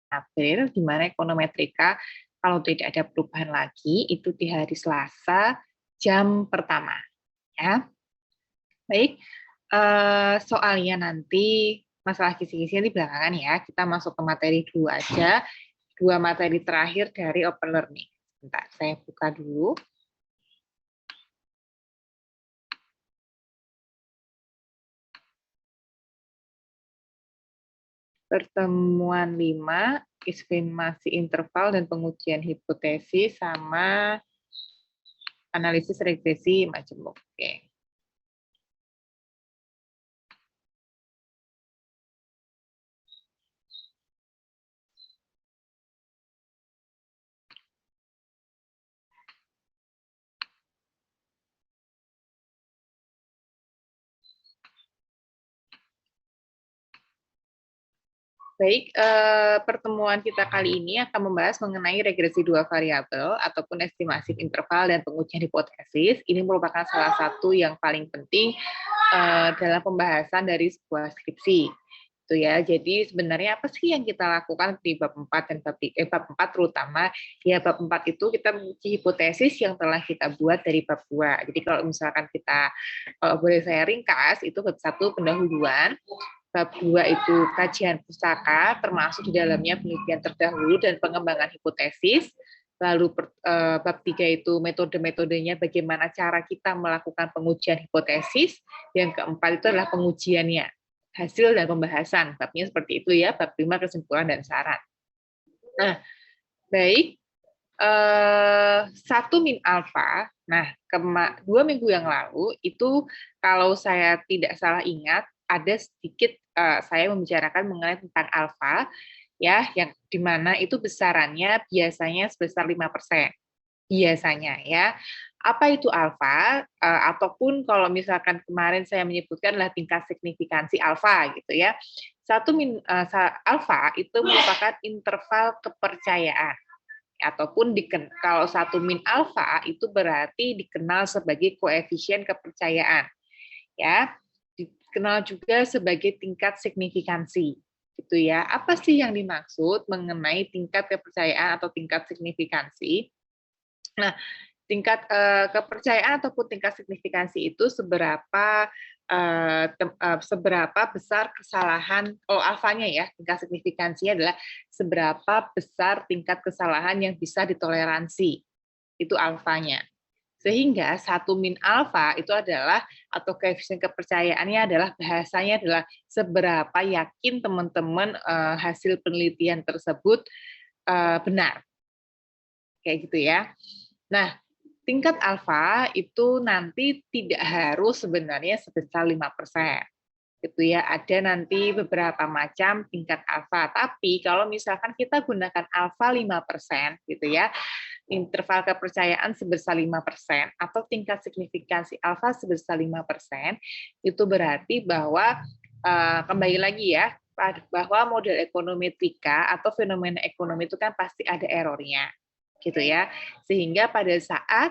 April, di mana ekonometrika kalau tidak ada perubahan lagi itu di hari Selasa jam pertama. Ya, baik. Soalnya nanti masalah kisi-kisi di belakangan ya. Kita masuk ke materi dulu aja. Dua materi terakhir dari Open Learning. Bentar, saya buka dulu. Pertemuan 5, estimasi interval dan pengujian hipotesis sama analisis regresi majemuk. Oke. Baik, pertemuan kita kali ini akan membahas mengenai regresi dua variabel ataupun estimasi interval dan pengujian hipotesis. Ini merupakan salah satu yang paling penting dalam pembahasan dari sebuah skripsi. Itu ya. Jadi sebenarnya apa sih yang kita lakukan di bab 4 dan bab 4 terutama ya bab 4 itu kita menguji hipotesis yang telah kita buat dari bab 2. Jadi kalau misalkan kita boleh saya ringkas itu bab 1 pendahuluan, bab 2 itu kajian pustaka, termasuk di dalamnya penelitian terdahulu dan pengembangan hipotesis. Lalu bab 3 itu metode-metodenya, bagaimana cara kita melakukan pengujian hipotesis. Yang keempat itu adalah pengujiannya, hasil dan pembahasan. Babnya seperti itu ya, bab 5 kesimpulan dan saran. Nah, baik. 1 min alfa, nah 2 minggu yang lalu itu kalau saya tidak salah ingat, ada sedikit saya membicarakan mengenai tentang alfa, ya, yang dimana itu besarannya biasanya sebesar 5%. Biasanya ya. Apa itu alfa? Ataupun kalau misalkan kemarin saya menyebutkan adalah tingkat signifikansi alfa gitu ya. Alfa itu merupakan interval kepercayaan. Ataupun kalau 1 min alfa itu berarti dikenal sebagai koefisien kepercayaan. Ya, dikenal juga sebagai tingkat signifikansi. Gitu ya. Apa sih yang dimaksud mengenai tingkat kepercayaan atau tingkat signifikansi? Nah, tingkat kepercayaan ataupun tingkat signifikansi itu seberapa besar kesalahan, alfanya ya, tingkat signifikansinya adalah seberapa besar tingkat kesalahan yang bisa ditoleransi. Itu alfanya. Sehingga 1 min alfa itu adalah, atau koefisien kepercayaannya adalah, bahasanya adalah seberapa yakin teman-teman hasil penelitian tersebut benar. Kayak gitu ya. Nah, tingkat alfa itu nanti tidak harus sebenarnya sebesar 5%. Gitu ya, ada nanti beberapa macam tingkat alfa. Tapi kalau misalkan kita gunakan alfa 5%, gitu ya, interval kepercayaan sebesar 5% atau tingkat signifikansi alfa sebesar 5%, itu berarti bahwa kembali lagi ya, bahwa model ekonometrika atau fenomena ekonomi itu kan pasti ada errornya, gitu ya. Sehingga pada saat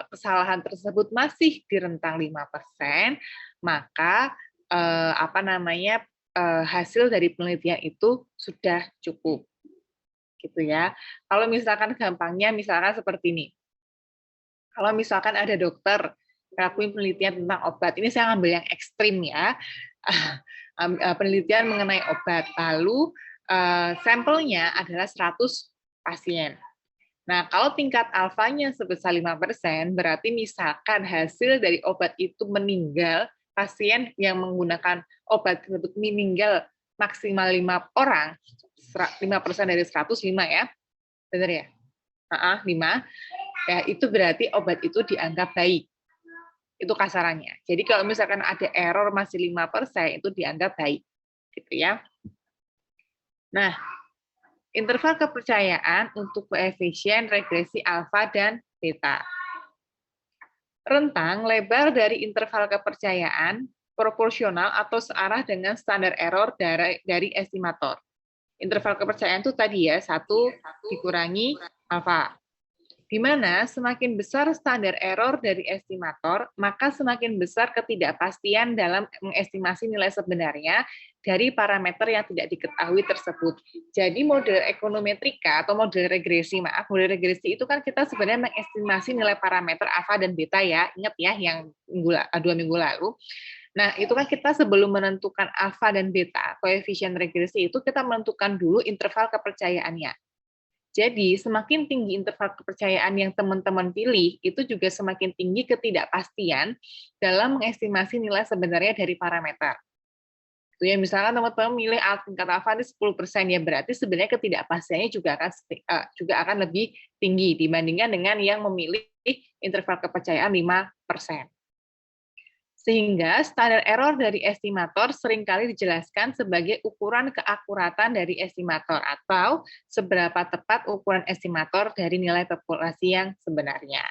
kesalahan tersebut masih di rentang 5%, maka hasil dari penelitian itu sudah cukup. Gitu ya. Kalau misalkan gampangnya misalkan seperti ini. Kalau misalkan ada dokter ngelakuin penelitian tentang obat, ini saya ambil yang ekstrim ya. Penelitian mengenai obat, lalu sampelnya adalah 100 pasien. Nah, kalau tingkat alfanya sebesar 5%, berarti misalkan hasil dari obat itu meninggal, pasien yang menggunakan obat tersebut meninggal maksimal 5 orang, 5% dari 105 ya, benar ya? 5, ya itu berarti obat itu dianggap baik. Itu kasarannya. Jadi kalau misalkan ada error masih 5%, itu dianggap baik. Gitu ya. Nah, interval kepercayaan untuk koefisien regresi alfa dan beta. Rentang lebar dari interval kepercayaan proporsional atau searah dengan standar error dari estimator. Interval kepercayaan itu tadi ya, 1 dikurangi alfa. di mana semakin besar standar error dari estimator, maka semakin besar ketidakpastian dalam mengestimasi nilai sebenarnya dari parameter yang tidak diketahui tersebut. Jadi model ekonometrika atau model regresi, model regresi itu kan kita sebenarnya mengestimasi nilai parameter alfa dan beta ya, ingat ya yang 2 minggu lalu. Nah, itu kan kita sebelum menentukan alfa dan beta, koefisien regresi itu kita menentukan dulu interval kepercayaannya. Jadi, semakin tinggi interval kepercayaan yang teman-teman pilih, itu juga semakin tinggi ketidakpastian dalam mengestimasi nilai sebenarnya dari parameter. Itu ya, misalkan teman-teman milih tingkat alfa ini 10%, ya berarti sebenarnya ketidakpastiannya juga akan lebih tinggi dibandingkan dengan yang memilih interval kepercayaan 5%. Sehingga standar error dari estimator seringkali dijelaskan sebagai ukuran keakuratan dari estimator atau seberapa tepat ukuran estimator dari nilai populasi yang sebenarnya.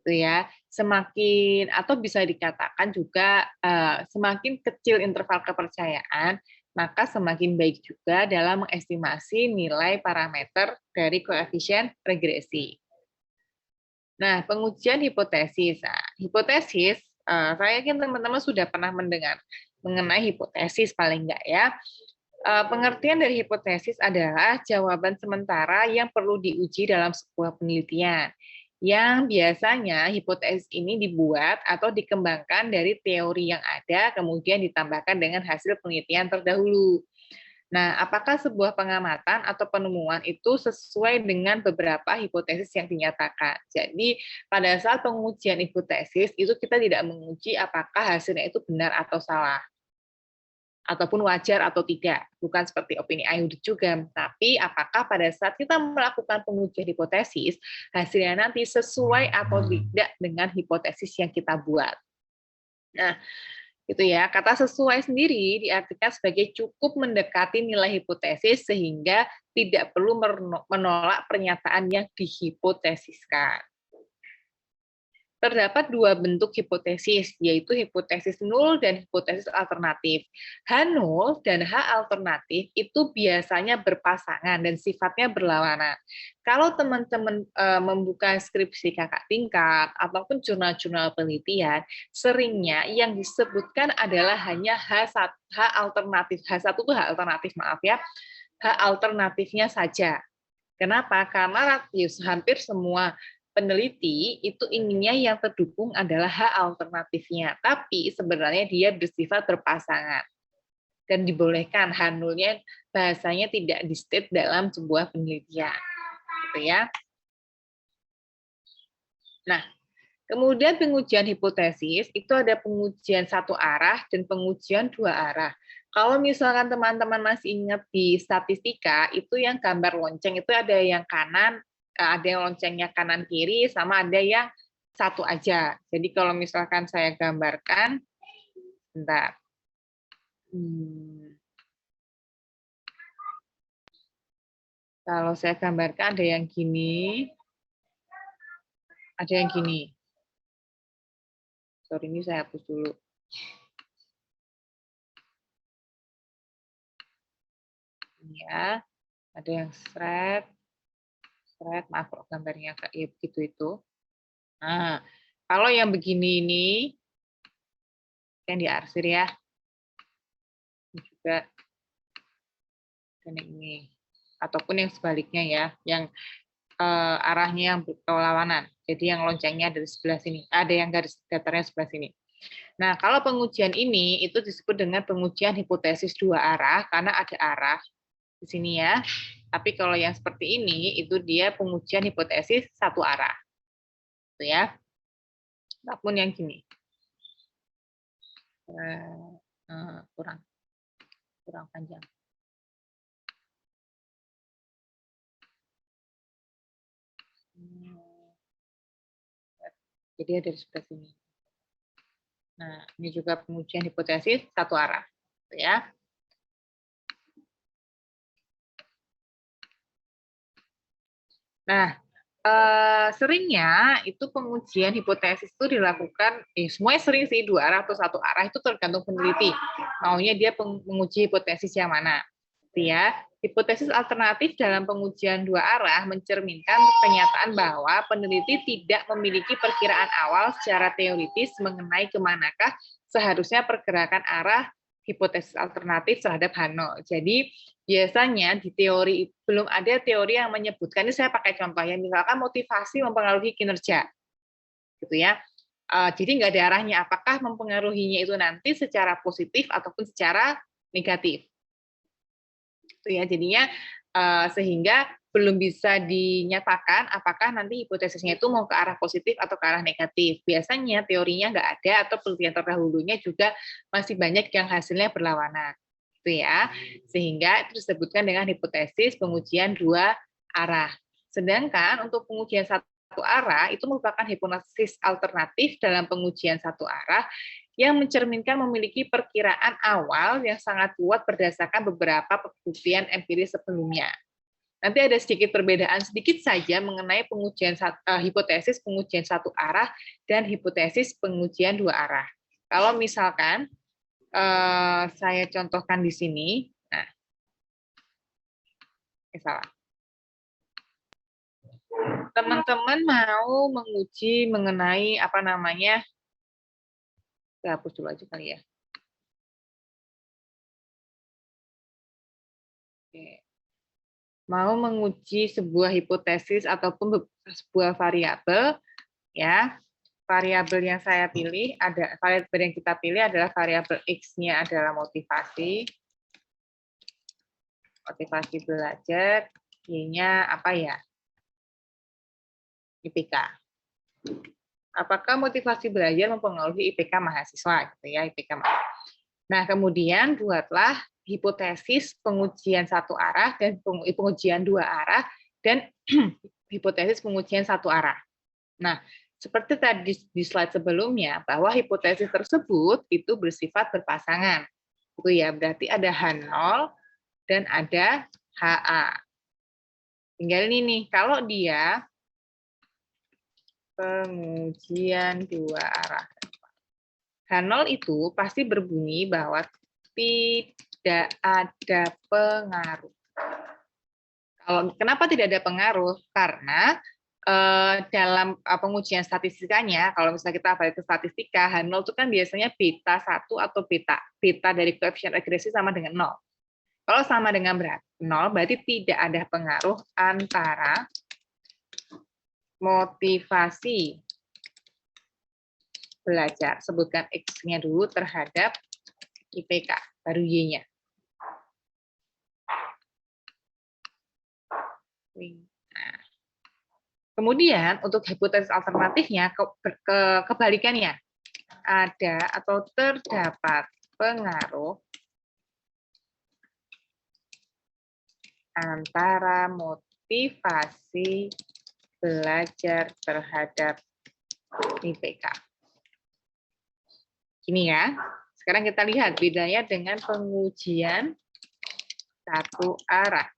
Itu ya, semakin atau bisa dikatakan juga semakin kecil interval kepercayaan, maka semakin baik juga dalam mengestimasi nilai parameter dari koefisien regresi. Nah, pengujian hipotesis. Nah, hipotesis, saya yakin teman-teman sudah pernah mendengar mengenai hipotesis paling enggak ya. Pengertian dari hipotesis adalah jawaban sementara yang perlu diuji dalam sebuah penelitian. Yang biasanya hipotesis ini dibuat atau dikembangkan dari teori yang ada, kemudian ditambahkan dengan hasil penelitian terdahulu. Nah, apakah sebuah pengamatan atau penemuan itu sesuai dengan beberapa hipotesis yang dinyatakan? Jadi, pada saat pengujian hipotesis, itu kita tidak menguji apakah hasilnya itu benar atau salah, ataupun wajar atau tidak. Bukan seperti opini Audit juga, tapi apakah pada saat kita melakukan pengujian hipotesis, hasilnya nanti sesuai atau tidak dengan hipotesis yang kita buat. Nah, itu ya, kata sesuai sendiri diartikan sebagai cukup mendekati nilai hipotesis sehingga tidak perlu menolak pernyataan yang dihipotesiskan. Terdapat 2 bentuk hipotesis, yaitu hipotesis nul dan hipotesis alternatif. H0 dan H alternatif itu biasanya berpasangan dan sifatnya berlawanan. Kalau teman-teman membuka skripsi kakak tingkat ataupun jurnal-jurnal penelitian, seringnya yang disebutkan adalah hanya H alternatif. H1 itu H alternatif, maaf ya. H alternatifnya saja. Kenapa? Karena hampir semua peneliti itu inginnya yang terdukung adalah H alternatifnya, tapi sebenarnya dia bersifat berpasangan dan dibolehkan H0-nya bahasanya tidak di-state dalam sebuah penelitian, gitu ya. Nah, kemudian pengujian hipotesis itu ada pengujian satu arah dan pengujian 2 arah. Kalau misalkan teman-teman masih ingat di statistika, itu yang gambar lonceng itu ada yang kanan, ada yang loncengnya kanan kiri, sama ada yang satu aja. Jadi kalau misalkan saya gambarkan, bentar. Kalau saya gambarkan ada yang gini, ada yang gini. Sorry, ini saya hapus dulu. Ya, ada yang thread, maaf kalau gambarnya kayak begitu itu. Nah, kalau yang begini ini, yang diarsir ya, ini juga dan ini, ataupun yang sebaliknya ya, yang arahnya yang berlawanan. Jadi yang loncengnya dari sebelah sini, ada yang garis datarnya sebelah sini. Nah, kalau pengujian ini itu disebut dengan pengujian hipotesis 2 arah karena ada arah di sini ya. Tapi kalau yang seperti ini itu dia pengujian hipotesis 1 arah. Itu ya. Ataupun yang gini. Kurang panjang. Jadi ada di sebelah sini. Nah, ini juga pengujian hipotesis 1 arah. Gitu ya. Nah, seringnya itu pengujian hipotesis itu dilakukan, semuanya sering sih 2 arah atau 1 arah, itu tergantung peneliti. Maunya dia menguji hipotesis yang mana. Gitu ya. Hipotesis alternatif dalam pengujian dua arah mencerminkan kenyataan bahwa peneliti tidak memiliki perkiraan awal secara teoritis mengenai kemanakah seharusnya pergerakan arah hipotesis alternatif terhadap H0. Jadi biasanya di teori belum ada teori yang menyebutkan, ini saya pakai contoh ya, misalkan motivasi mempengaruhi kinerja, gitu ya. Jadi nggak ada arahnya, apakah mempengaruhinya itu nanti secara positif ataupun secara negatif. Itu ya, jadinya sehingga belum bisa dinyatakan apakah nanti hipotesisnya itu mau ke arah positif atau ke arah negatif. Biasanya teorinya nggak ada atau penelitian terdahulunya juga masih banyak yang hasilnya berlawanan. Itu ya. Sehingga itu disebutkan dengan hipotesis pengujian dua arah. Sedangkan untuk pengujian satu arah itu merupakan hipotesis alternatif dalam pengujian satu arah yang mencerminkan memiliki perkiraan awal yang sangat kuat berdasarkan beberapa pembuktian empiris sebelumnya. Nanti ada sedikit perbedaan sedikit saja mengenai pengujian hipotesis pengujian satu arah dan hipotesis pengujian dua arah. Kalau misalkan saya contohkan di sini, nah, salah. Teman-teman mau menguji mengenai apa namanya? Saya hapus dulu aja kali ya. Oke. Mau menguji sebuah hipotesis ataupun sebuah variabel, ya. Variabel yang saya pilih variabel yang kita pilih adalah variabel X-nya adalah motivasi belajar, Y-nya apa ya? IPK. Apakah motivasi belajar mempengaruhi IPK mahasiswa, gitu ya, IPK mahasiswa. Nah, kemudian buatlah hipotesis pengujian satu arah dan pengujian dua arah dan hipotesis pengujian satu arah. Nah, seperti tadi di slide sebelumnya, bahwa hipotesis tersebut itu bersifat berpasangan. Itu ya, berarti ada H0 dan ada HA. Tinggal ini nih, kalau dia pengujian dua arah. H0 itu pasti berbunyi bahwa tidak ada pengaruh. Kenapa tidak ada pengaruh? Karena dalam pengujian statistikanya, kalau misalnya kita balik ke statistika, H0 itu kan biasanya beta 1 atau beta dari koefisien regresi sama dengan 0. Kalau sama dengan 0, berarti tidak ada pengaruh antara motivasi belajar, sebutkan X-nya dulu, terhadap IPK, baru Y-nya. Nah, kemudian untuk hipotesis alternatifnya kebalikannya, ada atau terdapat pengaruh antara motivasi belajar terhadap IPK. Ini ya. Sekarang kita lihat bedanya dengan pengujian satu arah.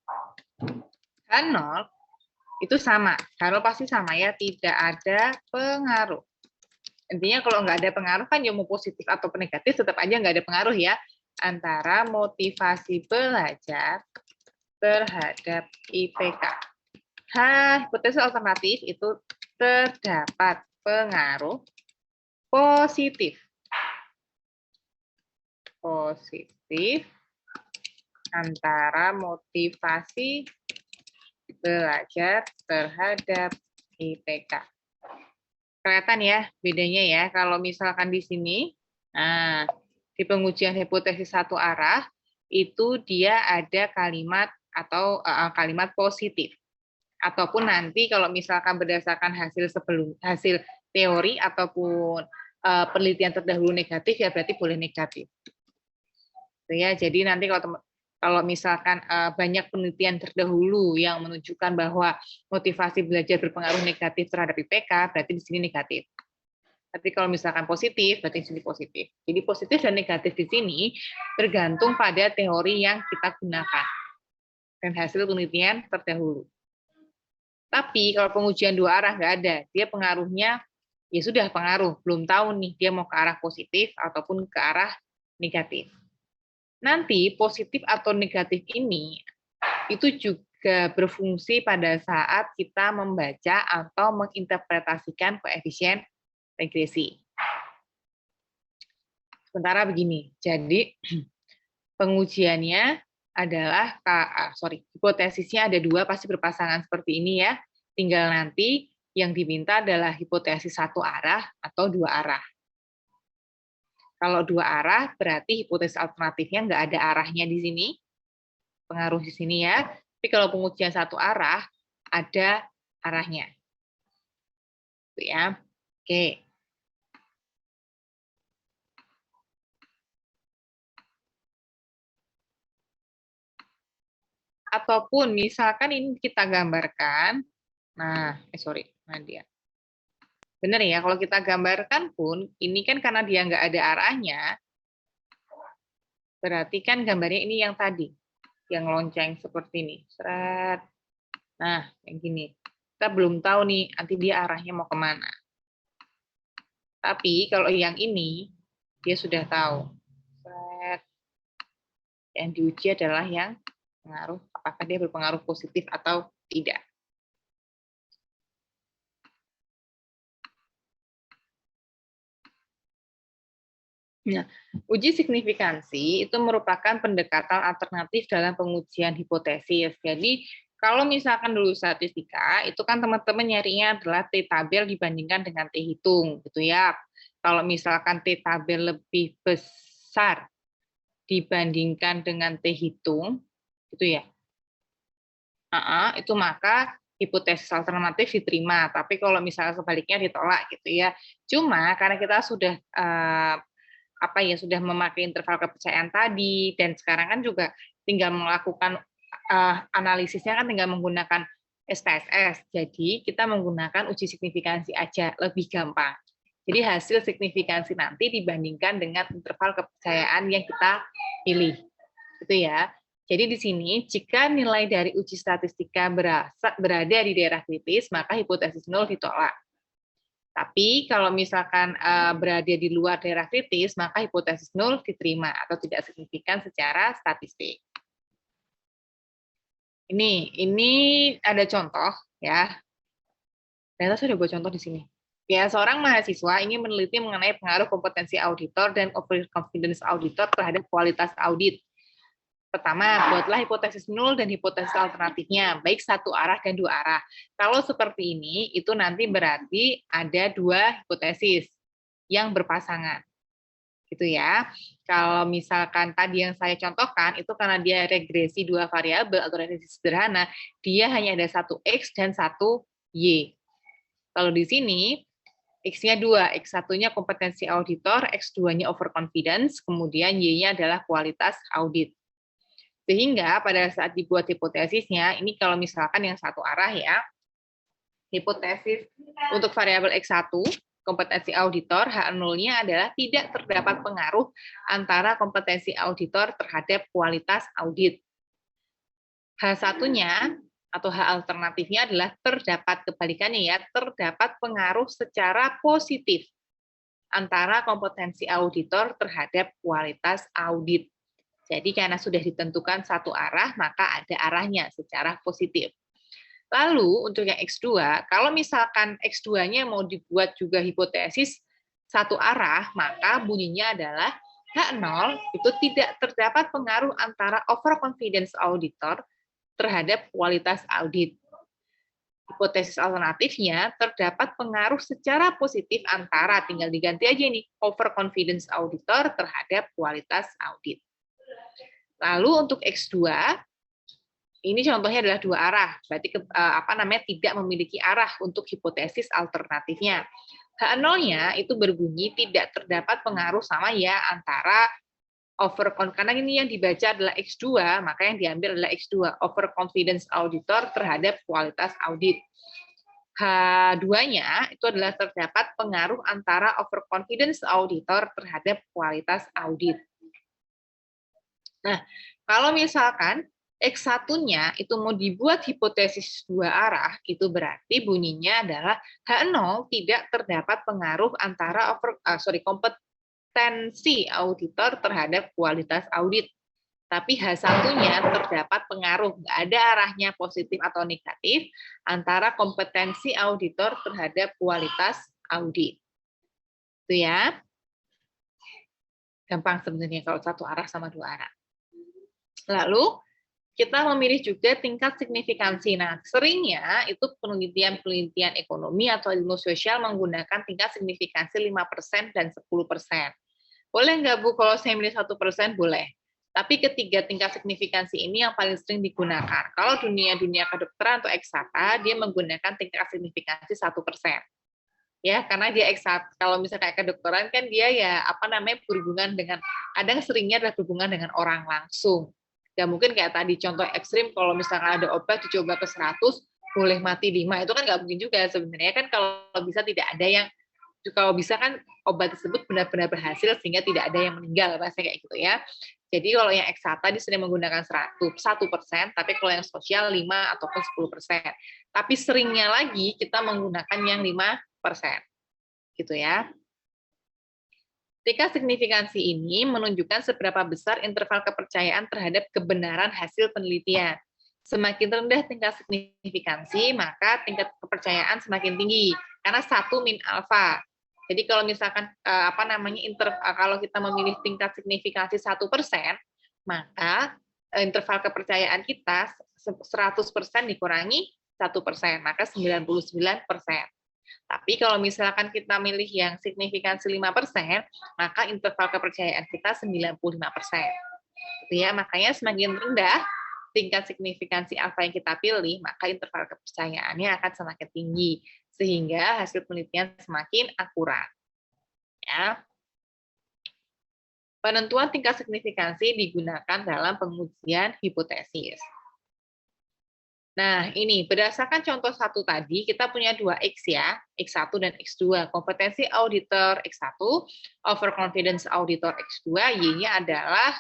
H0 itu sama. H0 pasti sama ya, tidak ada pengaruh. Intinya kalau nggak ada pengaruh kan ya mau positif atau negatif tetap aja nggak ada pengaruh ya antara motivasi belajar terhadap IPK. Hipotesis alternatif itu terdapat pengaruh positif antara motivasi belajar terhadap IPK. Kelihatan ya bedanya ya. Kalau misalkan di sini, nah, di pengujian hipotesis satu arah itu dia ada kalimat atau kalimat positif. Ataupun nanti kalau misalkan berdasarkan hasil teori ataupun penelitian terdahulu negatif ya berarti boleh negatif. Ya, jadi nanti kalau misalkan banyak penelitian terdahulu yang menunjukkan bahwa motivasi belajar berpengaruh negatif terhadap IPK, berarti di sini negatif. Tapi kalau misalkan positif, berarti di sini positif. Jadi positif dan negatif di sini tergantung pada teori yang kita gunakan dan hasil penelitian terdahulu. Tapi kalau pengujian dua arah nggak ada, dia pengaruhnya ya sudah pengaruh, belum tahu nih dia mau ke arah positif ataupun ke arah negatif. Nanti positif atau negatif ini itu juga berfungsi pada saat kita membaca atau menginterpretasikan koefisien regresi. Sementara begini, jadi pengujiannya adalah, hipotesisnya ada 2, pasti berpasangan seperti ini ya. Tinggal nanti yang diminta adalah hipotesis satu arah atau 2 arah. Kalau 2 arah, berarti hipotesis alternatifnya nggak ada arahnya di sini, pengaruh di sini ya. Tapi kalau pengujian satu arah, ada arahnya. Itu ya. Oke. Ataupun misalkan ini kita gambarkan, Nadia. Benar ya, kalau kita gambarkan pun, ini kan karena dia nggak ada arahnya, berarti kan gambarnya ini yang tadi, yang lonceng seperti ini. Seret. Nah, yang gini. Kita belum tahu nih, nanti dia arahnya mau kemana. Tapi kalau yang ini, dia sudah tahu. Seret. Yang diuji adalah yang pengaruh, apakah dia berpengaruh positif atau tidak. Nah, uji signifikansi itu merupakan pendekatan alternatif dalam pengujian hipotesis. Jadi, kalau misalkan dulu statistika, itu kan teman-teman nyarinya adalah T-tabel dibandingkan dengan T-hitung, gitu ya. Kalau misalkan T-tabel lebih besar dibandingkan dengan T-hitung, gitu ya. Itu maka hipotesis alternatif diterima, tapi kalau misalnya sebaliknya ditolak, gitu ya. Cuma karena kita sudah sudah memakai interval kepercayaan tadi, dan sekarang kan juga tinggal melakukan analisisnya kan tinggal menggunakan SPSS. Jadi kita menggunakan uji signifikansi aja, lebih gampang. Jadi hasil signifikansi nanti dibandingkan dengan interval kepercayaan yang kita pilih. Gitu ya. Jadi di sini jika nilai dari uji statistika berada di daerah kritis, maka hipotesis nol ditolak. Tapi kalau misalkan berada di luar daerah kritis, maka hipotesis nol diterima atau tidak signifikan secara statistik. Ini ada contoh ya. Ternyata sudah buat contoh di sini. Ya, seorang mahasiswa ingin meneliti mengenai pengaruh kompetensi auditor dan overconfidence auditor terhadap kualitas audit. Pertama, buatlah hipotesis nol dan hipotesis alternatifnya, baik satu arah dan 2 arah. Kalau seperti ini, itu nanti berarti ada 2 hipotesis yang berpasangan. Gitu ya. Kalau misalkan tadi yang saya contohkan, itu karena dia regresi 2 variabel atau regresi sederhana, dia hanya ada 1 X dan 1 Y. Kalau di sini, X-nya 2, X1-nya kompetensi auditor, X2-nya overconfidence, kemudian Y-nya adalah kualitas audit. Sehingga pada saat dibuat hipotesisnya, ini kalau misalkan yang satu arah ya, hipotesis untuk variabel X1, kompetensi auditor, H0-nya adalah tidak terdapat pengaruh antara kompetensi auditor terhadap kualitas audit. H1-nya atau H alternatifnya adalah terdapat, kebalikannya ya, terdapat pengaruh secara positif antara kompetensi auditor terhadap kualitas audit. Jadi karena sudah ditentukan satu arah, maka ada arahnya secara positif. Lalu untuk yang X2, kalau misalkan X2-nya mau dibuat juga hipotesis satu arah, maka bunyinya adalah H0 itu tidak terdapat pengaruh antara overconfidence auditor terhadap kualitas audit. Hipotesis alternatifnya terdapat pengaruh secara positif antara, tinggal diganti aja nih, overconfidence auditor terhadap kualitas audit. Lalu untuk X2, ini contohnya adalah 2 arah, berarti tidak memiliki arah untuk hipotesis alternatifnya. H0-nya itu berbunyi tidak terdapat pengaruh sama ya antara karena ini yang dibaca adalah X2, maka yang diambil adalah X2, overconfidence auditor terhadap kualitas audit. H2-nya itu adalah terdapat pengaruh antara overconfidence auditor terhadap kualitas audit. Nah, kalau misalkan X1-nya itu mau dibuat hipotesis 2 arah, itu berarti bunyinya adalah H0 tidak terdapat pengaruh antara kompetensi auditor terhadap kualitas audit. Tapi H1-nya terdapat pengaruh, nggak ada arahnya positif atau negatif antara kompetensi auditor terhadap kualitas audit. Itu ya. Gampang sebenarnya kalau satu arah sama dua arah. Lalu, kita memilih juga tingkat signifikansi. Nah, seringnya itu penelitian-penelitian ekonomi atau ilmu sosial menggunakan tingkat signifikansi 5% dan 10%. Boleh nggak, Bu, kalau saya milih 1%? Boleh. Tapi ketiga tingkat signifikansi ini yang paling sering digunakan. Kalau dunia kedokteran atau eksakta, dia menggunakan tingkat signifikansi 1%. Ya, karena dia eksakta. Kalau misalnya kayak kedokteran kan dia ya berhubungan dengan, kadang seringnya adalah berhubungan dengan orang langsung. Ya mungkin kayak tadi contoh ekstrim, kalau misalkan ada obat dicoba ke 100, boleh mati 5, itu kan nggak mungkin juga sebenarnya kan. Kalau bisa tidak ada yang, kalau bisa kan obat tersebut benar-benar berhasil sehingga tidak ada yang meninggal, bahasanya kayak gitu ya. Jadi kalau yang eksakta dia sering menggunakan 1%, tapi kalau yang sosial 5 ataupun 10%. Tapi seringnya lagi kita menggunakan yang 5%. Gitu ya. Tingkat signifikansi ini menunjukkan seberapa besar interval kepercayaan terhadap kebenaran hasil penelitian. Semakin rendah tingkat signifikansi, maka tingkat kepercayaan semakin tinggi. Karena 1 min alfa. Jadi kalau misalkan kalau kita memilih tingkat signifikansi 1%, maka interval kepercayaan kita 100% dikurangi 1%, maka 99%. Tapi kalau misalkan kita milih yang signifikansi 5%, maka interval kepercayaan kita 95%. Gitu ya, makanya semakin rendah tingkat signifikansi alfa yang kita pilih, maka interval kepercayaannya akan semakin tinggi, sehingga hasil penelitian semakin akurat. Ya. Penentuan tingkat signifikansi digunakan dalam pengujian hipotesis. Nah, ini berdasarkan contoh 1 tadi, kita punya 2X ya, X1 dan X2. Kompetensi auditor X1, overconfidence auditor X2, Y-nya adalah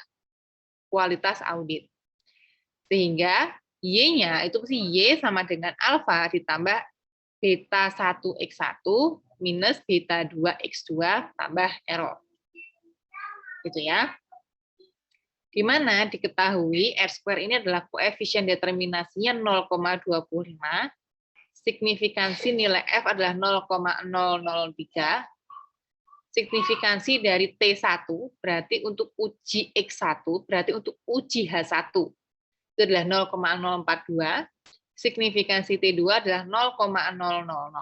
kualitas audit. Sehingga Y-nya itu pasti Y sama dengan alfa ditambah beta 1X1 minus beta 2X2 tambah error. Gitu ya. Di mana diketahui R2 ini adalah koefisien determinasinya 0,25, signifikansi nilai F adalah 0,003, signifikansi dari T1 berarti untuk uji X1, berarti untuk uji H1 itu adalah 0,042, signifikansi T2 adalah 0,000.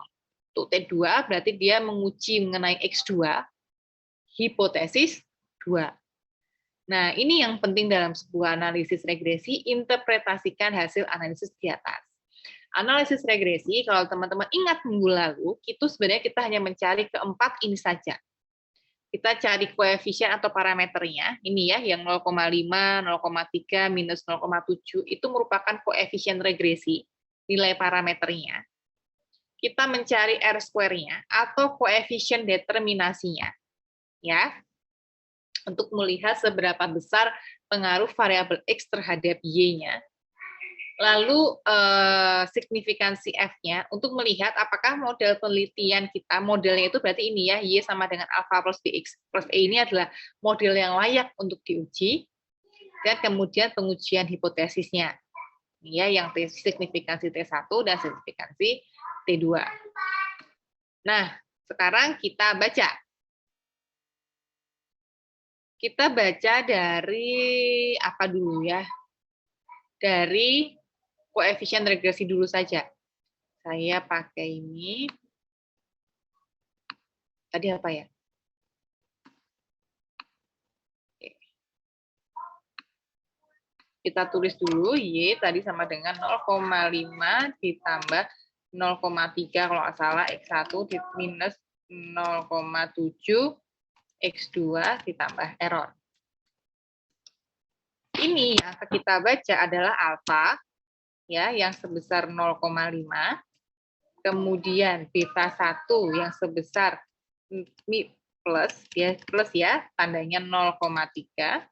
Untuk T2 berarti dia menguji mengenai X2, hipotesis 2. Nah, ini yang penting dalam sebuah analisis regresi, interpretasikan hasil analisis di atas. Analisis regresi, kalau teman-teman ingat minggu lalu, itu sebenarnya kita hanya mencari keempat ini saja. Kita cari koefisien atau parameternya, ini ya, yang 0,5, 0,3, minus 0,7, itu merupakan koefisien regresi, nilai parameternya. Kita mencari R-square-nya, atau koefisien determinasinya. Ya, untuk melihat seberapa besar pengaruh variabel X terhadap Y-nya. Lalu signifikansi F-nya untuk melihat apakah model penelitian kita, modelnya itu berarti ini ya, Y sama dengan alpha plus BX plus E ini adalah model yang layak untuk diuji, dan kemudian pengujian hipotesisnya. Ya, yang signifikansi T1 dan signifikansi T2. Nah, sekarang kita baca. Kita baca dari apa dulu ya? Dari koefisien regresi dulu saja. Saya pakai ini. Tadi apa ya? Oke. Kita tulis dulu, Y tadi sama dengan 0,5 ditambah 0,3 kalau nggak salah, X1 minus 0,7, X2 ditambah error. Ini yang kita baca adalah alfa, ya, yang sebesar 0,5, kemudian beta 1 yang sebesar plus ya, tandanya 0,3,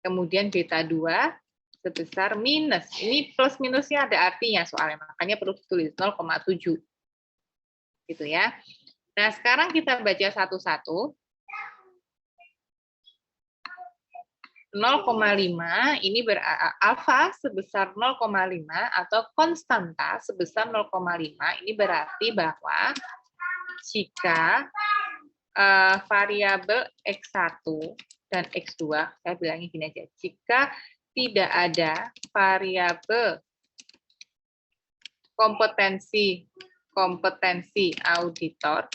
kemudian beta 2 sebesar minus. Ini plus minusnya ada artinya soalnya, makanya perlu ditulis 0,7. Gitu ya. Nah, sekarang kita baca satu-satu. 0,5 ini alfa sebesar 0,5 atau konstanta sebesar 0,5 ini berarti bahwa jika variabel X1 dan X2, saya bilangnya gini aja, jika tidak ada variabel kompetensi auditor,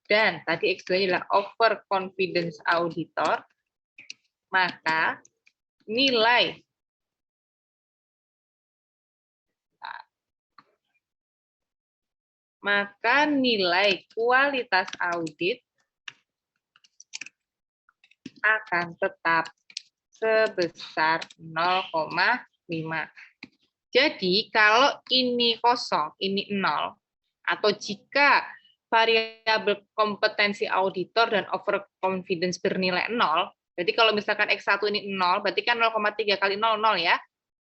dan tadi X2 adalah overconfidence auditor, maka nilai kualitas audit akan tetap sebesar 0,5. Jadi kalau ini kosong, ini 0, atau jika variabel kompetensi auditor dan overconfidence bernilai 0, jadi kalau misalkan X1 ini 0, berarti kan 0,3 kali 0, 0 ya.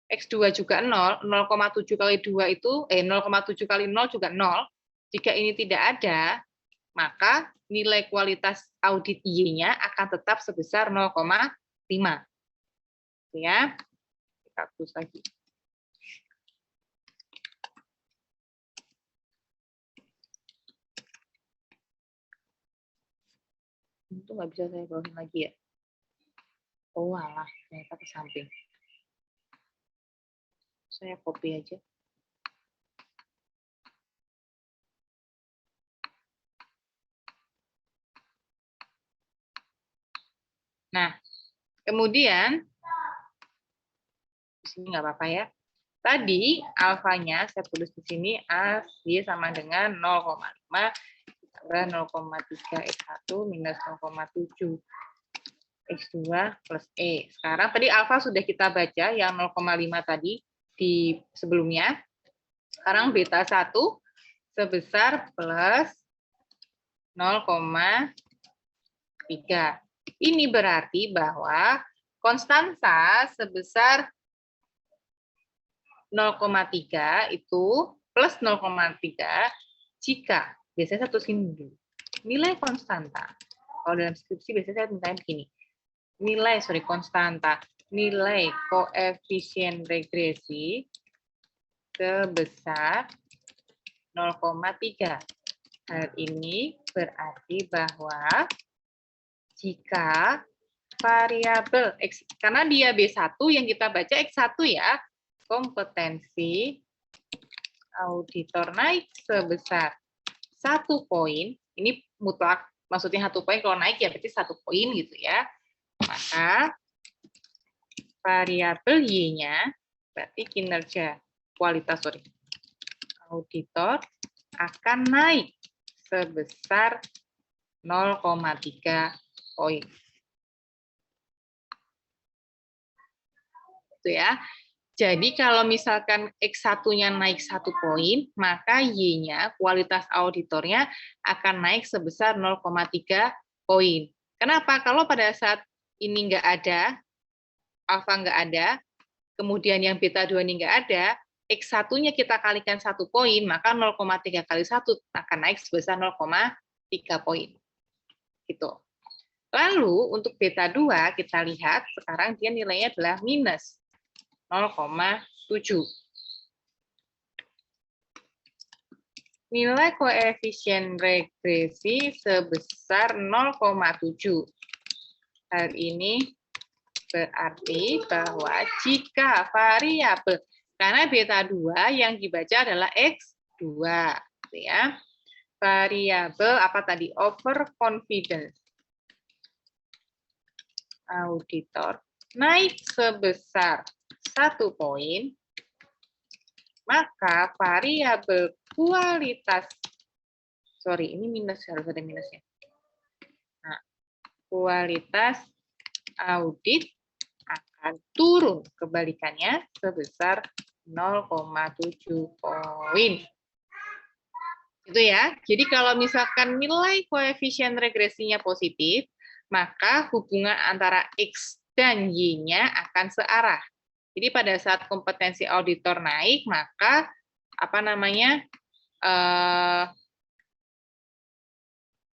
X2 juga 0, 0,7 kali 2 itu, 0,7 kali 0 juga 0. Jika ini tidak ada, maka nilai kualitas audit Y-nya akan tetap sebesar 0,5. Ya, kita hapus lagi. Itu nggak bisa saya bawain lagi ya. Oh alah, ternyata ke samping. Saya copy aja. Nah, kemudian di sini nggak apa-apa ya. Tadi alfanya saya tulis di sini A Y sama dengan 0,5 ditambah 0,3 X1 minus 0,7 X2 plus E. Sekarang tadi alfa sudah kita baca yang 0,5 tadi di sebelumnya. Sekarang beta 1 sebesar plus 0,3. Ini berarti bahwa konstanta sebesar 0,3 itu plus 0,3 jika, biasanya satu sini dulu, nilai konstanta. Kalau dalam skripsi biasanya saya mintanya begini, nilai koefisien regresi sebesar 0,3. Hal ini berarti bahwa jika variabel X, karena dia B1 yang kita baca X1 ya, kompetensi auditor naik sebesar 1 poin, ini mutlak, maksudnya 1 poin, kalau naik ya berarti 1 poin gitu ya, maka variabel Y-nya, berarti kinerja kualitas auditor akan naik sebesar 0,3 poin. Itu ya. Jadi kalau misalkan X1-nya naik 1 poin, maka Y-nya, kualitas auditornya akan naik sebesar 0,3 poin. Kenapa? Kalau pada saat ini nggak ada, alfa nggak ada, kemudian yang beta 2 ini nggak ada, X1-nya kita kalikan 1 poin, maka 0,3 kali 1 akan naik sebesar 0,3 poin. Gitu. Lalu untuk beta 2, kita lihat sekarang dia nilainya adalah minus 0,7. Nilai koefisien regresi sebesar 0,7. Hal ini berarti bahwa jika variabel, karena beta 2 yang dibaca adalah X2, ya. Variabel apa tadi? Overconfidence auditor naik sebesar 1 poin, maka variabel kualitas, ini minus, harus ada minusnya. Nah, kualitas audit akan turun kebalikannya sebesar 0,7 poin. Itu ya. Jadi kalau misalkan nilai koefisien regresinya positif, maka hubungan antara X dan Y-nya akan searah. Jadi pada saat kompetensi auditor naik, maka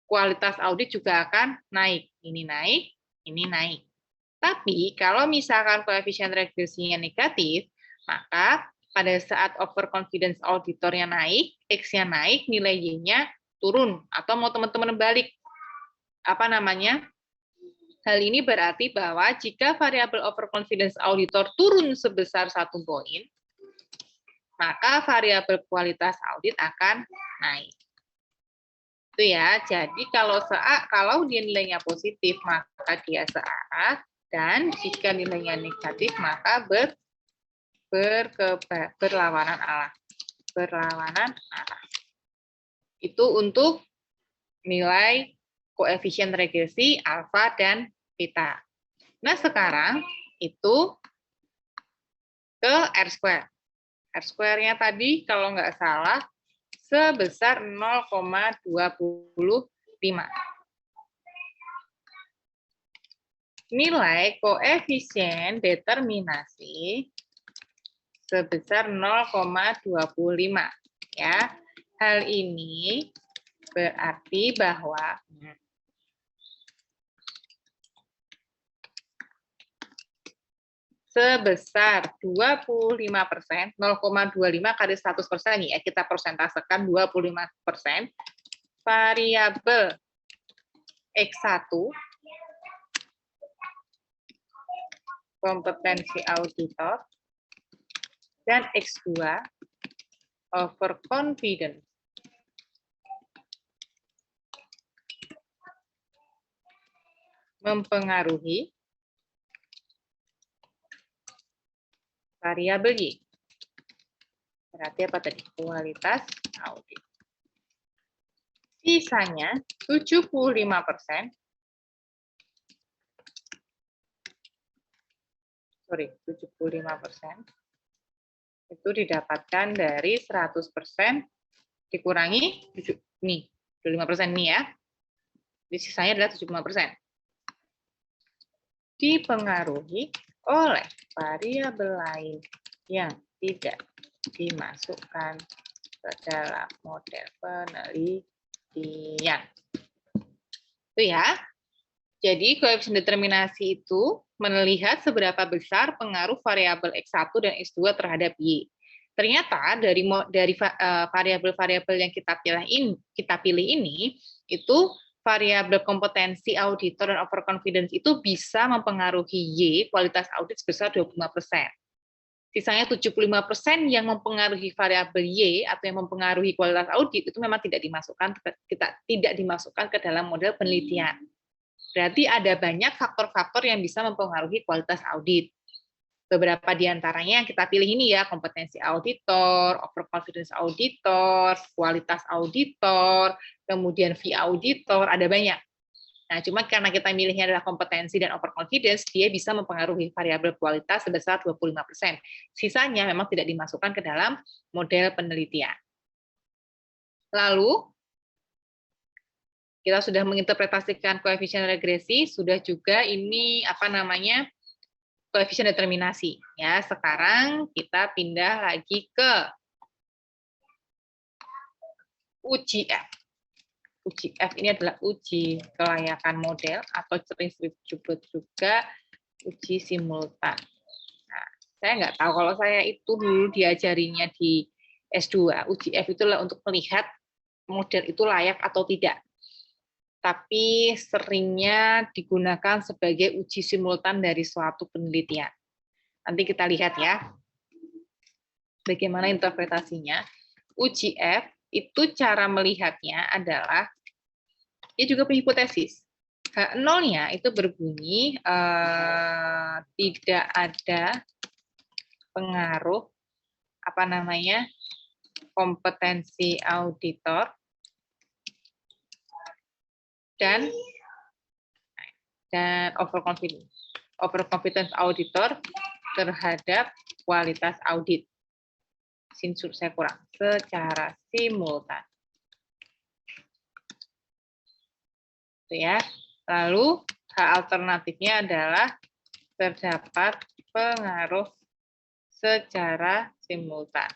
kualitas audit juga akan naik. Ini naik, ini naik. Tapi kalau misalkan koefisien regresinya negatif, maka pada saat overconfidence auditornya naik, X-nya naik, nilai Y-nya turun. Atau mau teman-teman balik, apa namanya? Hal ini berarti bahwa jika variabel overconfidence auditor turun sebesar 1 poin, maka variabel kualitas audit akan naik. Itu ya. Jadi kalau dia nilainya positif, maka dia searah, dan jika nilainya negatif, maka berlawanan arah. Itu untuk nilai koefisien regresi alfa dan beta. Nah, sekarang itu ke R-square. R-square-nya tadi kalau nggak salah sebesar 0,25. Nilai koefisien determinasi sebesar 0,25 ya. Hal ini berarti bahwa sebesar 25%, 0,25 kali 100% ya, kita persentasekan 25%, variabel X1 kompetensi auditor dan X2 overconfidence mempengaruhi variabel Y. Berarti apa tadi? Kualitas audit. Sisanya 75%. Sorry, 75% itu didapatkan dari 100% dikurangi nih, 25% nih ya. Di sisanya adalah 75%. Dipengaruhi oleh variabel lain yang tidak dimasukkan ke dalam model penelitian. Itu ya. Jadi koefisien determinasi itu melihat seberapa besar pengaruh variabel X1 dan X2 terhadap Y. Ternyata dari variabel-variabel yang kita pilih ini itu variabel kompetensi auditor dan overconfidence itu bisa mempengaruhi Y, kualitas audit sebesar 25%. Sisanya 75% yang mempengaruhi variabel Y atau yang mempengaruhi kualitas audit itu memang tidak dimasukkan ke dalam model penelitian. Berarti ada banyak faktor-faktor yang bisa mempengaruhi kualitas audit. Beberapa di antaranya yang kita pilih ini ya, kompetensi auditor, overconfidence auditor, kualitas auditor, kemudian fee auditor, ada banyak. Nah, cuma karena kita milihnya adalah kompetensi dan overconfidence, dia bisa mempengaruhi variabel kualitas sebesar 25%. Sisanya memang tidak dimasukkan ke dalam model penelitian. Lalu, kita sudah menginterpretasikan koefisien regresi, sudah juga ini apa namanya koefisien determinasi. Ya, sekarang kita pindah lagi ke uji F. Uji F ini adalah uji kelayakan model atau sering disebut juga uji simultan. Nah, saya nggak tahu kalau saya itu dulu diajarinya di S2. Uji F itulah untuk melihat model itu layak atau tidak. Tapi seringnya digunakan sebagai uji simultan dari suatu penelitian. Nanti kita lihat ya, bagaimana interpretasinya. Uji F itu cara melihatnya adalah, dia juga punya hipotesis. H0-nya itu berbunyi tidak ada pengaruh apa namanya kompetensi auditor dan overconfidence auditor terhadap kualitas audit. Sinsur saya kurang, secara simultan. Itu ya. Lalu hal alternatifnya adalah terdapat pengaruh secara simultan.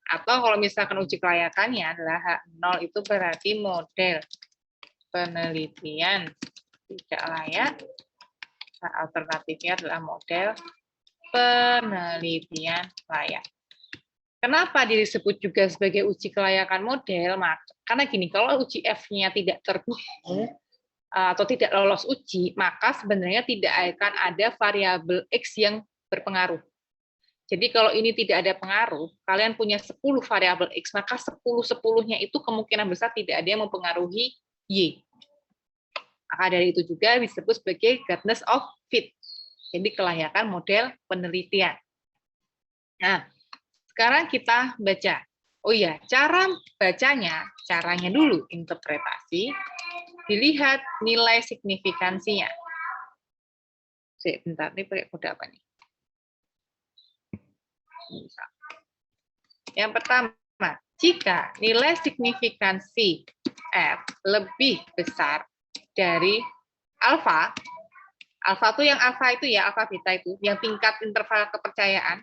Atau kalau misalkan uji kelayakannya adalah H0 itu berarti model penelitian tidak layak. Alternatifnya adalah model penelitian layak. Kenapa disebut juga sebagai uji kelayakan model? Karena gini, kalau uji F-nya tidak terdukung atau tidak lolos uji, maka sebenarnya tidak akan ada variabel X yang berpengaruh. Jadi kalau ini tidak ada pengaruh, kalian punya 10 variabel X, maka 10-10-nya itu kemungkinan besar tidak ada yang mempengaruhi Y. Maka dari itu juga disebut sebagai goodness of fit. Jadi kelayakan model penelitian. Nah, sekarang kita baca. Oh iya, cara bacanya, caranya dulu interpretasi, dilihat nilai signifikansinya. Bentar, ini pakai kode apa nih? Yang pertama, jika nilai signifikansi F lebih besar dari alfa, alfa itu yang alfa itu ya, alfa beta itu, yang tingkat interval kepercayaan,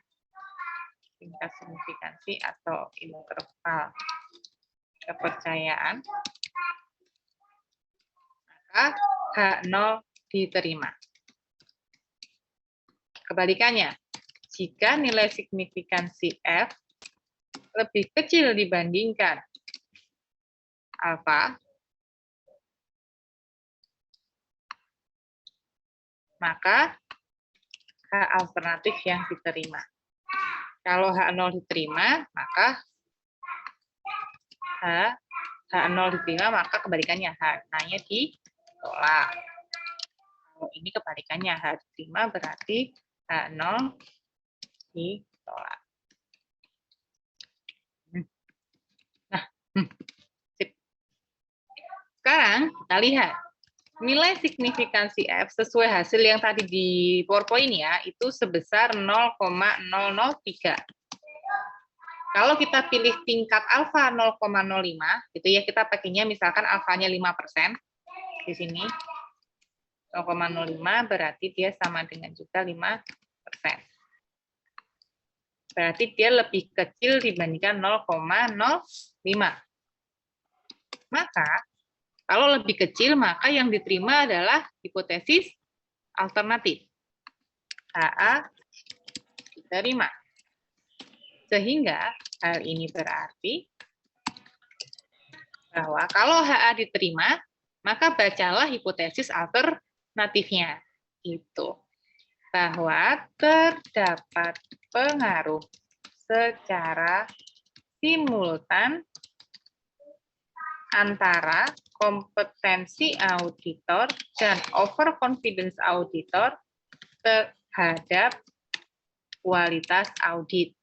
tingkat signifikansi atau interval kepercayaan, maka H0 diterima. Kebalikannya, jika nilai signifikansi F lebih kecil dibandingkan alfa, maka H alternatif yang diterima. Kalau H0 diterima, maka H0 diterima, maka kebalikannya H-nya ditolak. Kalau ini kebalikannya, H diterima berarti H0 ditolak. Nah, sip. Sekarang kita lihat. Nilai signifikansi F sesuai hasil yang tadi di PowerPoint ya, itu sebesar 0,003. Kalau kita pilih tingkat alfa 0,05, gitu ya, kita pakainya misalkan alfanya 5% di sini. 0,05 berarti dia sama dengan juga 5%. Berarti dia lebih kecil dibandingkan 0,05. Maka kalau lebih kecil, maka yang diterima adalah hipotesis alternatif. HA diterima. Sehingga hal ini berarti bahwa kalau HA diterima, maka bacalah hipotesis alternatifnya. Itu bahwa terdapat pengaruh secara simultan antara kompetensi auditor dan overconfidence auditor terhadap kualitas audit.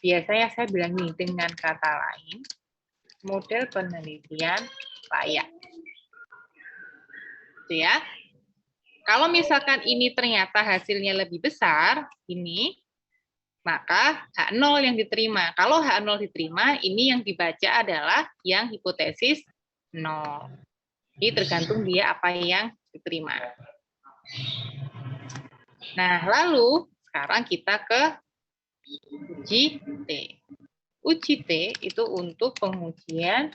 Biasanya saya bilang ini dengan kata lain, model penelitian layak. Itu ya. Kalau misalkan ini ternyata hasilnya lebih besar, ini, maka H0 yang diterima. Kalau H0 diterima, ini yang dibaca adalah yang hipotesis 0. Ini tergantung dia apa yang diterima. Nah, lalu sekarang kita ke uji T. Uji T itu untuk pengujian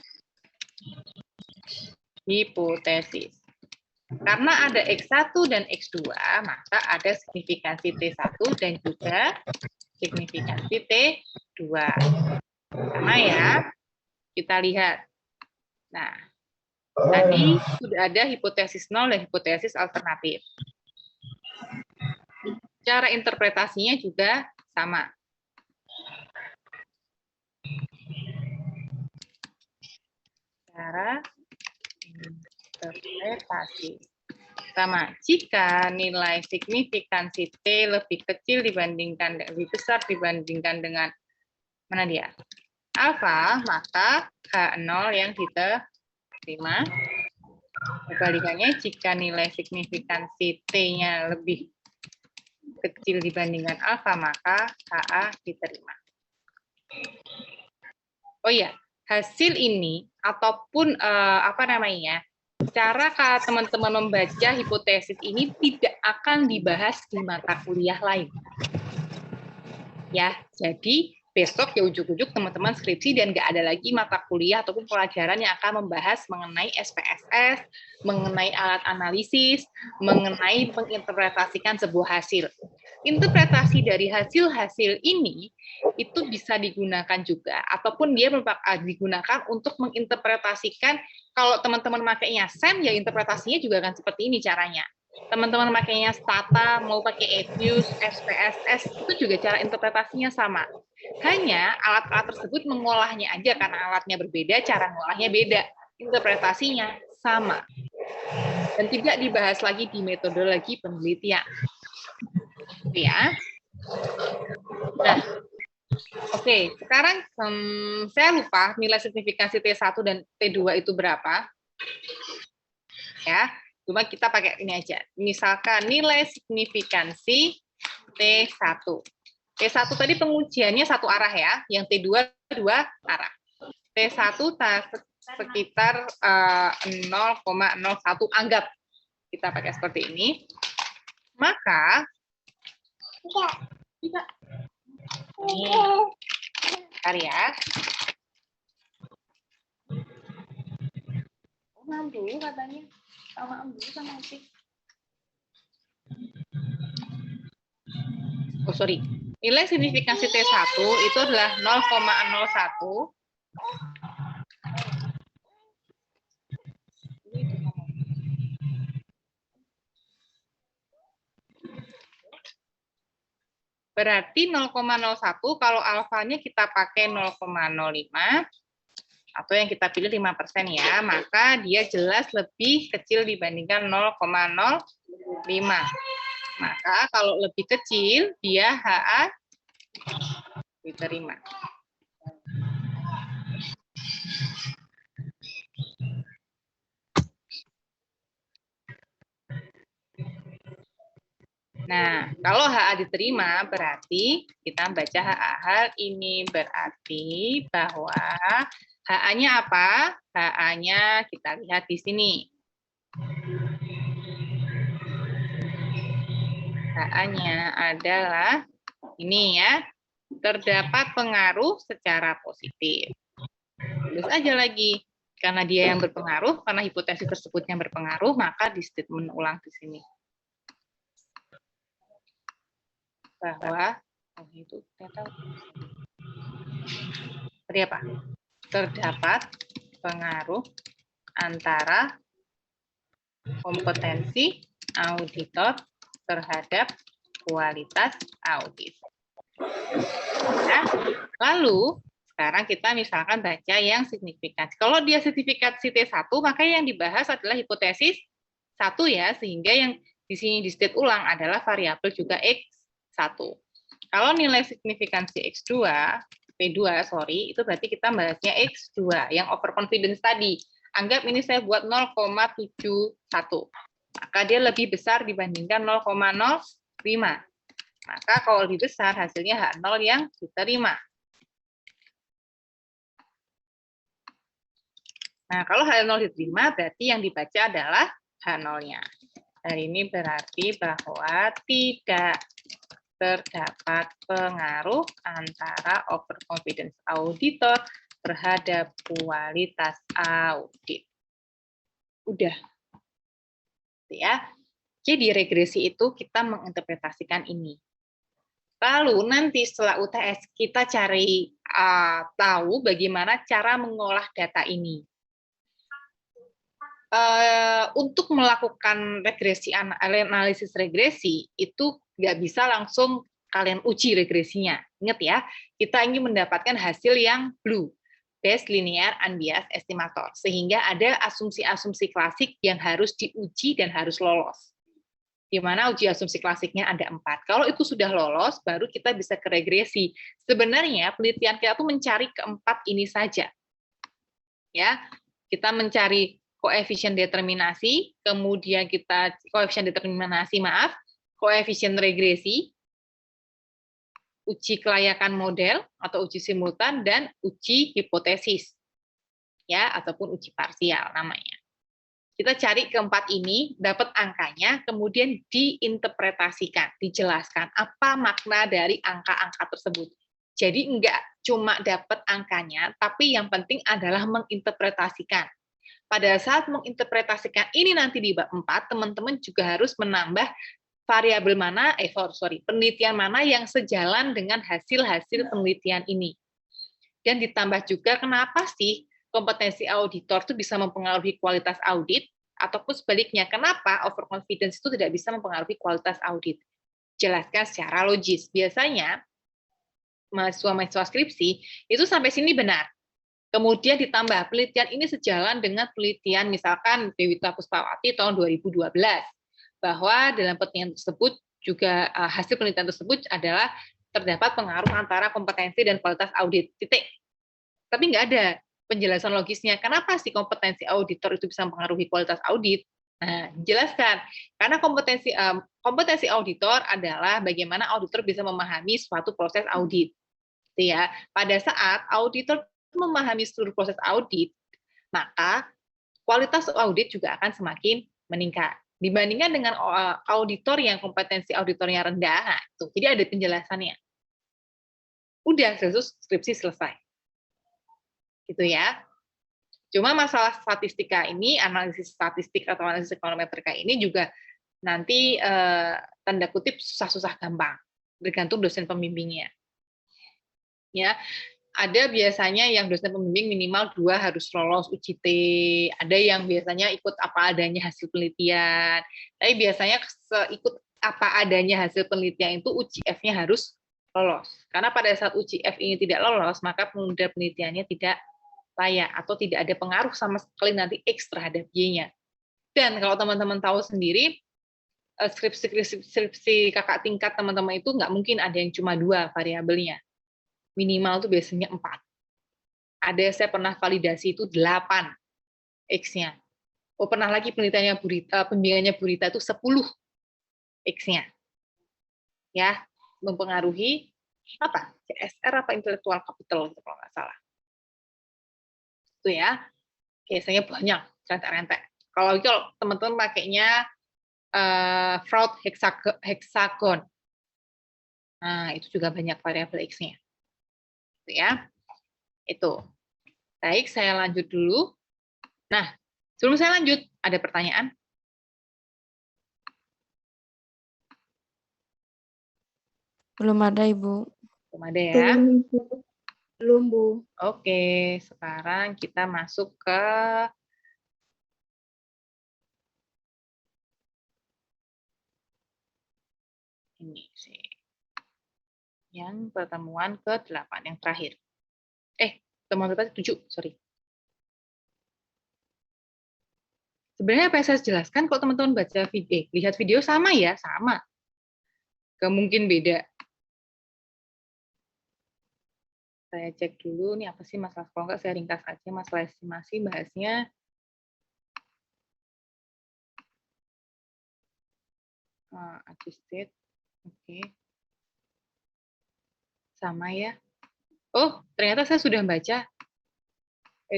hipotesis. Karena ada X1 dan X2, maka ada signifikansi T1 dan juga signifikansi T2. Sama ya, kita lihat. Nah, tadi sudah ada hipotesis 0 dan hipotesis alternatif. Cara interpretasinya juga sama. Cara interpretasi. Sama, jika nilai signifikansi T lebih kecil dibandingkan, lebih besar dibandingkan dengan, mana dia? Alfa, maka H0 yang diterima. Kebalikannya, jika nilai signifikansi T-nya lebih kecil dibandingkan alfa, maka HA diterima. Oh ya, hasil ini ataupun cara teman-teman membaca hipotesis ini tidak akan dibahas di mata kuliah lain. Ya, jadi besok ya ujuk-ujuk teman-teman skripsi dan nggak ada lagi mata kuliah ataupun pelajaran yang akan membahas mengenai SPSS, mengenai alat analisis, mengenai menginterpretasikan sebuah hasil. Interpretasi dari hasil-hasil ini itu bisa digunakan juga, ataupun dia digunakan untuk menginterpretasikan. Kalau teman-teman makainya SEM, ya interpretasinya juga akan seperti ini caranya. Teman-teman makainya Stata, mau pakai EBIUS, SPSS, itu juga cara interpretasinya sama. Hanya alat-alat tersebut mengolahnya aja, karena alatnya berbeda, cara mengolahnya beda. Interpretasinya sama. Dan tidak dibahas lagi di metodologi penelitian. Ya. Nah, oke, sekarang saya lupa nilai signifikansi T1 dan T2 itu berapa. Ya, cuma kita pakai ini aja. Misalkan nilai signifikansi T1. T1 tadi pengujiannya satu arah ya, yang T2 dua arah. T1 sekitar 0,01 anggap. Kita pakai seperti ini. Maka ini, bentar ya. Mam dulu katanya. Sama dulu sama Utik. Oh, sorry. Nilai signifikansi T1 itu adalah 0,01. Berarti 0,01 kalau alfanya kita pakai 0,05 atau yang kita pilih 5% ya, maka dia jelas lebih kecil dibandingkan 0,05. Maka kalau lebih kecil dia HA diterima. Nah, kalau HA diterima berarti kita baca HA. Hal ini berarti bahwa HA-nya apa? HA-nya kita lihat di sini. HA-nya adalah ini ya. Terdapat pengaruh secara positif. Terus aja lagi. Karena dia yang berpengaruh, karena hipotesis tersebut yang berpengaruh, maka di statement ulang di sini. Bahwa itu tadi apa? Terdapat pengaruh antara kompetensi auditor terhadap kualitas audit. Nah, lalu sekarang kita misalkan baca yang signifikansi. Kalau dia signifikansi T1, maka yang dibahas adalah hipotesis 1 ya, sehingga yang di sini di state ulang adalah variabel juga X1. Kalau nilai signifikansi X2, P2, sorry, itu berarti kita bahasnya X2, yang overconfidence tadi. Anggap ini saya buat 0,71. Maka dia lebih besar dibandingkan 0,05. Maka kalau lebih besar, hasilnya H0 yang diterima. Nah, kalau H0 diterima, berarti yang dibaca adalah H0-nya. Dan ini berarti bahwa tidak terdapat pengaruh antara overconfidence auditor terhadap kualitas audit. Udah. Ya. Jadi regresi itu kita menginterpretasikan ini. Lalu nanti setelah UTS kita cari tahu bagaimana cara mengolah data ini. Untuk melakukan regresi, analisis regresi itu nggak bisa langsung kalian uji regresinya. Ingat ya, kita ingin mendapatkan hasil yang blue, best linear unbiased estimator, sehingga ada asumsi-asumsi klasik yang harus diuji dan harus lolos. Di mana uji asumsi klasiknya ada 4. Kalau itu sudah lolos, baru kita bisa ke regresi. Sebenarnya penelitian kita tuh mencari keempat ini saja. Ya, kita mencari koefisien determinasi, kemudian kita koefisien regresi, uji kelayakan model atau uji simultan, dan uji hipotesis, ya, ataupun uji parsial namanya. Kita cari keempat ini, dapat angkanya, kemudian diinterpretasikan, dijelaskan apa makna dari angka-angka tersebut. Jadi enggak cuma dapat angkanya, tapi yang penting adalah menginterpretasikan. Pada saat menginterpretasikan ini nanti di bab 4, teman-teman juga harus menambah variabel mana, penelitian mana yang sejalan dengan hasil-hasil penelitian ini. Dan ditambah juga kenapa sih kompetensi auditor itu bisa mempengaruhi kualitas audit, ataupun sebaliknya, kenapa overconfidence itu tidak bisa mempengaruhi kualitas audit. Jelaskan secara logis. Biasanya, mahasiswa-mahasiswa skripsi, itu sampai sini benar. Kemudian ditambah, penelitian ini sejalan dengan penelitian misalkan Dewita Puspawati tahun 2012, bahwa dalam penelitian tersebut juga hasil penelitian tersebut adalah terdapat pengaruh antara kompetensi dan kualitas audit, titik. Tapi nggak ada penjelasan logisnya, kenapa sih kompetensi auditor itu bisa mempengaruhi kualitas audit? Nah, jelaskan. Karena kompetensi auditor adalah bagaimana auditor bisa memahami suatu proses audit. Ya, pada saat auditor memahami seluruh proses audit, maka kualitas audit juga akan semakin meningkat. Dibandingkan dengan auditor yang kompetensi auditornya rendah, nah, tuh, jadi ada penjelasannya. Udah, skripsi selesai. Gitu ya. Cuma masalah statistika ini, analisis statistik atau analisis ekonometrika ini juga nanti tanda kutip susah-susah gampang, bergantung dosen pembimbingnya. Ya, ada biasanya yang dosen pembimbing minimal 2 harus lolos UJT, ada yang biasanya ikut apa adanya hasil penelitian, tapi biasanya ikut apa adanya hasil penelitian itu UJF-nya harus lolos. Karena pada saat UJF ini tidak lolos, maka penunda penelitiannya tidak layak atau tidak ada pengaruh sama sekali nanti X terhadap Y-nya. Dan kalau teman-teman tahu sendiri, skripsi kakak tingkat teman-teman itu nggak mungkin ada yang cuma 2 variabelnya. Minimal itu biasanya 4. Ada saya pernah validasi itu 8 X-nya. Oh, pernah lagi penelitiannya pembimbingannya Burita itu 10 X-nya. Ya, mempengaruhi apa? CSR apa intellectual capital gitu kalau nggak salah. Itu ya. Biasanya banyak rentek-rentek. Kalau teman-teman pakainya fraud hexagon. Nah, itu juga banyak variabel X-nya. Itu ya. Itu. Baik, saya lanjut dulu. Nah, sebelum saya lanjut, ada pertanyaan? Belum ada, Ibu. Belum ada ya? Belum, Bu. Oke, sekarang kita masuk ke ini sih. Yang pertemuan ke-8, yang terakhir. Pertemuan ke-7, sorry. Sebenarnya apa yang saya jelaskan, kalau teman-teman baca video, lihat video sama ya, sama. Gak mungkin beda. Saya cek dulu, ini apa sih masalah, kalau nggak saya ringkas aja masalah estimasi, bahasnya adjusted, oke. Sama ya. Oh, ternyata saya sudah baca.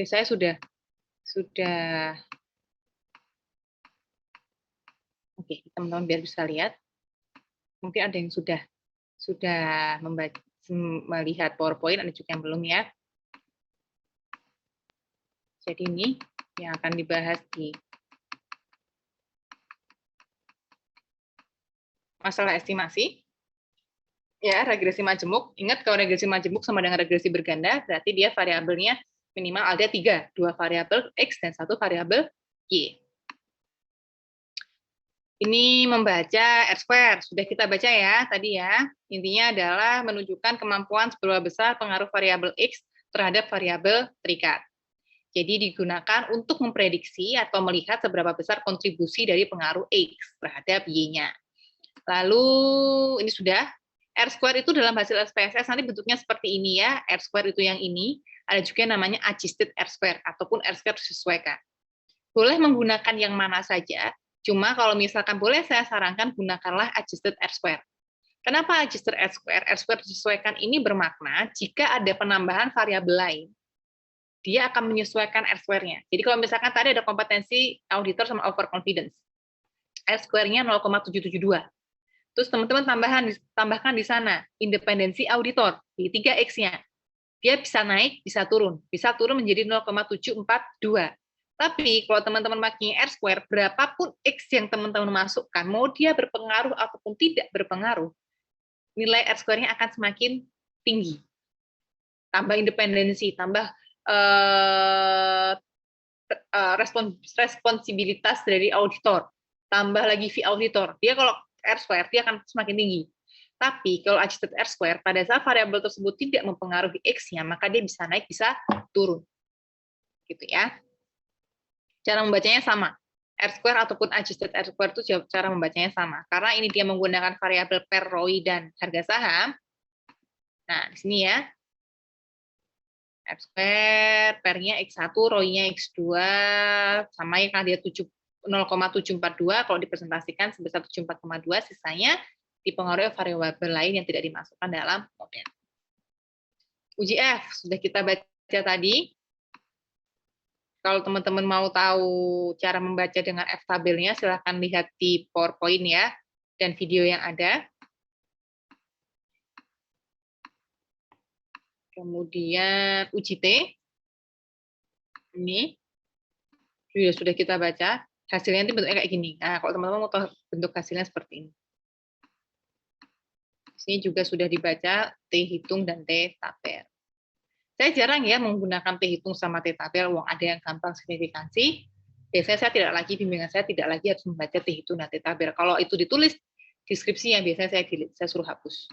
Saya sudah. Oke, teman-teman biar bisa lihat. Mungkin ada yang sudah melihat PowerPoint, ada juga yang belum ya. Jadi ini yang akan dibahas di masalah estimasi. Ya, regresi majemuk. Ingat kalau regresi majemuk sama dengan regresi berganda, berarti dia variabelnya minimal ada 3, 2 variabel X dan 1 variabel Y. Ini membaca R-square, sudah kita baca ya tadi ya. Intinya adalah menunjukkan kemampuan seberapa besar pengaruh variabel X terhadap variabel terikat. Jadi digunakan untuk memprediksi atau melihat seberapa besar kontribusi dari pengaruh X terhadap Y-nya. Lalu ini sudah. R-square itu dalam hasil SPSS nanti bentuknya seperti ini ya. R-square itu yang ini. Ada juga yang namanya adjusted R-square ataupun R-square disesuaikan. Boleh menggunakan yang mana saja. Cuma kalau misalkan boleh saya sarankan gunakanlah adjusted R-square. Kenapa adjusted R-square? R-square disesuaikan ini bermakna jika ada penambahan variabel lain, dia akan menyesuaikan R-square-nya. Jadi kalau misalkan tadi ada kompetensi auditor sama overconfidence, R-square-nya 0,772. Terus teman-teman tambahkan di sana independensi auditor di 3X-nya. Dia bisa naik, bisa turun menjadi 0,742. Tapi kalau teman-teman pakai R-square, berapapun X yang teman-teman masukkan, mau dia berpengaruh ataupun tidak berpengaruh, nilai R-square-nya akan semakin tinggi. Tambah independensi, tambah responsibilitas dari auditor, tambah lagi fee auditor. Dia kalau R-square, dia akan semakin tinggi. Tapi kalau adjusted R-square, pada saat variabel tersebut tidak mempengaruhi X-nya, maka dia bisa naik, bisa turun. Gitu ya. Cara membacanya sama. R-square ataupun adjusted R-square itu cara membacanya sama. Karena ini dia menggunakan variabel per ROI dan harga saham. Nah, di sini ya. R-square, per-nya X1, ROI-nya X2, sama ya kan dia 0,742, kalau dipresentasikan sebesar 74,2, sisanya dipengaruhi variabel lain yang tidak dimasukkan dalam model. Uji F, sudah kita baca tadi. Kalau teman-teman mau tahu cara membaca dengan F-tabelnya, silahkan lihat di PowerPoint ya, dan video yang ada. Kemudian uji T, ini sudah kita baca, hasilnya itu bentuknya kayak gini. Nah, kalau teman-teman mau tahu bentuk hasilnya seperti ini. Di sini juga sudah dibaca T hitung dan T tabel. Saya jarang ya menggunakan T hitung sama T tabel, wong ada yang gampang signifikansi. Biasanya saya tidak lagi, bimbingan saya tidak lagi harus membaca T hitung dan T tabel. Kalau itu ditulis deskripsi yang biasanya saya suruh hapus.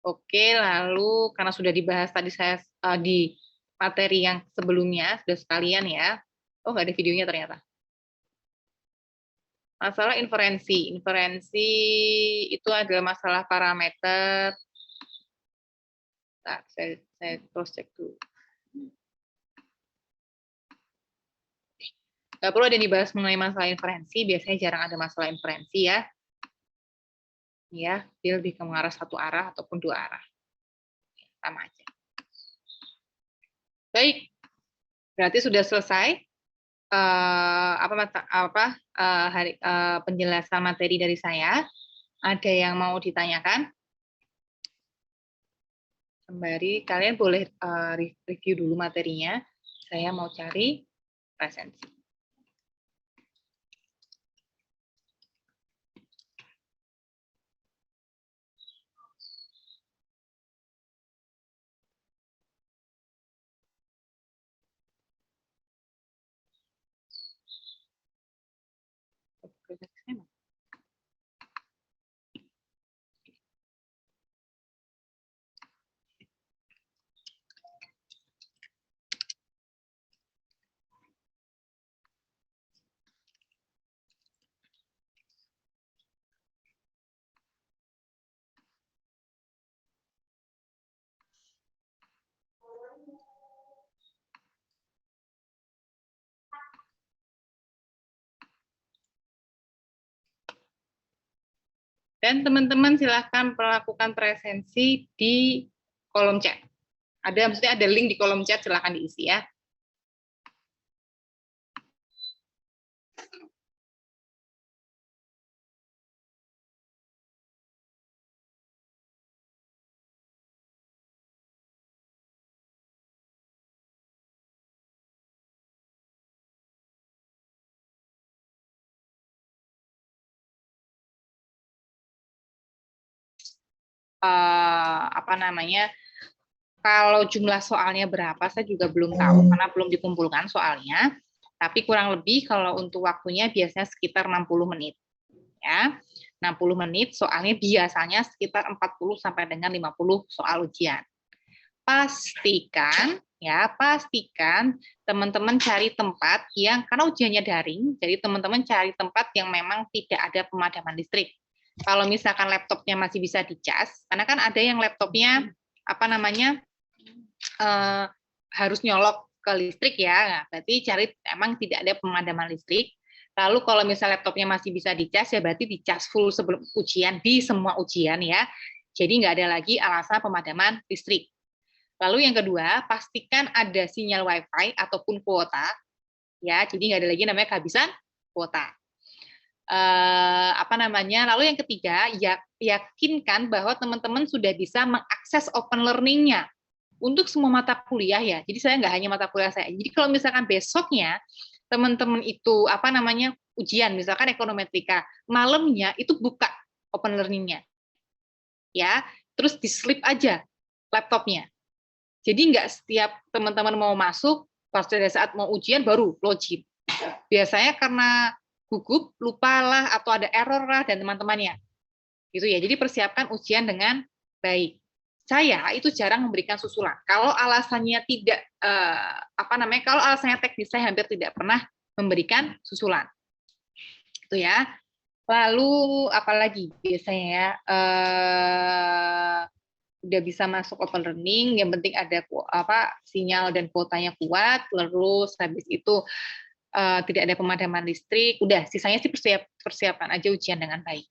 Oke, lalu karena sudah dibahas tadi saya di materi yang sebelumnya, sudah sekalian ya. Oh, nggak ada videonya ternyata. Masalah inferensi. Inferensi itu adalah masalah parameter. Nah, saya cross check dulu. Nggak perlu ada yang dibahas mengenai masalah inferensi, biasanya jarang ada masalah inferensi ya. Ya, dia lebih ke mengarah satu arah ataupun dua arah. Sama aja. Baik, berarti sudah selesai penjelasan materi dari saya. Ada yang mau ditanyakan? Sembari kalian boleh review dulu materinya. Saya mau cari presensi. Dan teman-teman silahkan melakukan presensi di kolom chat. Maksudnya ada link di kolom chat, silahkan diisi ya. Kalau jumlah soalnya berapa saya juga belum tahu karena belum dikumpulkan soalnya, tapi kurang lebih kalau untuk waktunya biasanya sekitar 60 menit ya. 60 menit soalnya biasanya sekitar 40 sampai dengan 50 soal ujian. Pastikan teman-teman cari tempat yang, karena ujiannya daring, jadi teman-teman cari tempat yang memang tidak ada pemadaman listrik. Kalau misalkan laptopnya masih bisa dicas, karena kan ada yang laptopnya harus nyolok ke listrik ya, nah, berarti cari emang tidak ada pemadaman listrik. Lalu kalau misalnya laptopnya masih bisa dicas, ya berarti dicas full sebelum ujian, di semua ujian ya. Jadi nggak ada lagi alasan pemadaman listrik. Lalu yang kedua, pastikan ada sinyal Wi-Fi ataupun kuota, ya. Jadi nggak ada lagi namanya kehabisan kuota. Lalu yang ketiga, yakinkan bahwa teman-teman sudah bisa mengakses open learning-nya untuk semua mata kuliah ya. Jadi saya nggak hanya mata kuliah saya. Jadi kalau misalkan besoknya teman-teman itu ujian, misalkan ekonometrika, malamnya itu buka open learning-nya, ya, terus di-slip aja laptopnya. Jadi nggak setiap teman-teman mau masuk, pas pada saat mau ujian baru login. Biasanya karena gugup, lupalah, atau ada error lah dan teman-temannya. Gitu ya. Jadi persiapkan ujian dengan baik. Saya itu jarang memberikan susulan. Kalau alasannya tidak kalau alasannya teknis, saya hampir tidak pernah memberikan susulan. Itu ya. Lalu apalagi biasanya ya, udah bisa masuk open learning, yang penting ada sinyal dan kuotanya kuat, terus habis itu tidak ada pemadaman listrik, udah sisanya sih persiapkan aja ujian dengan baik.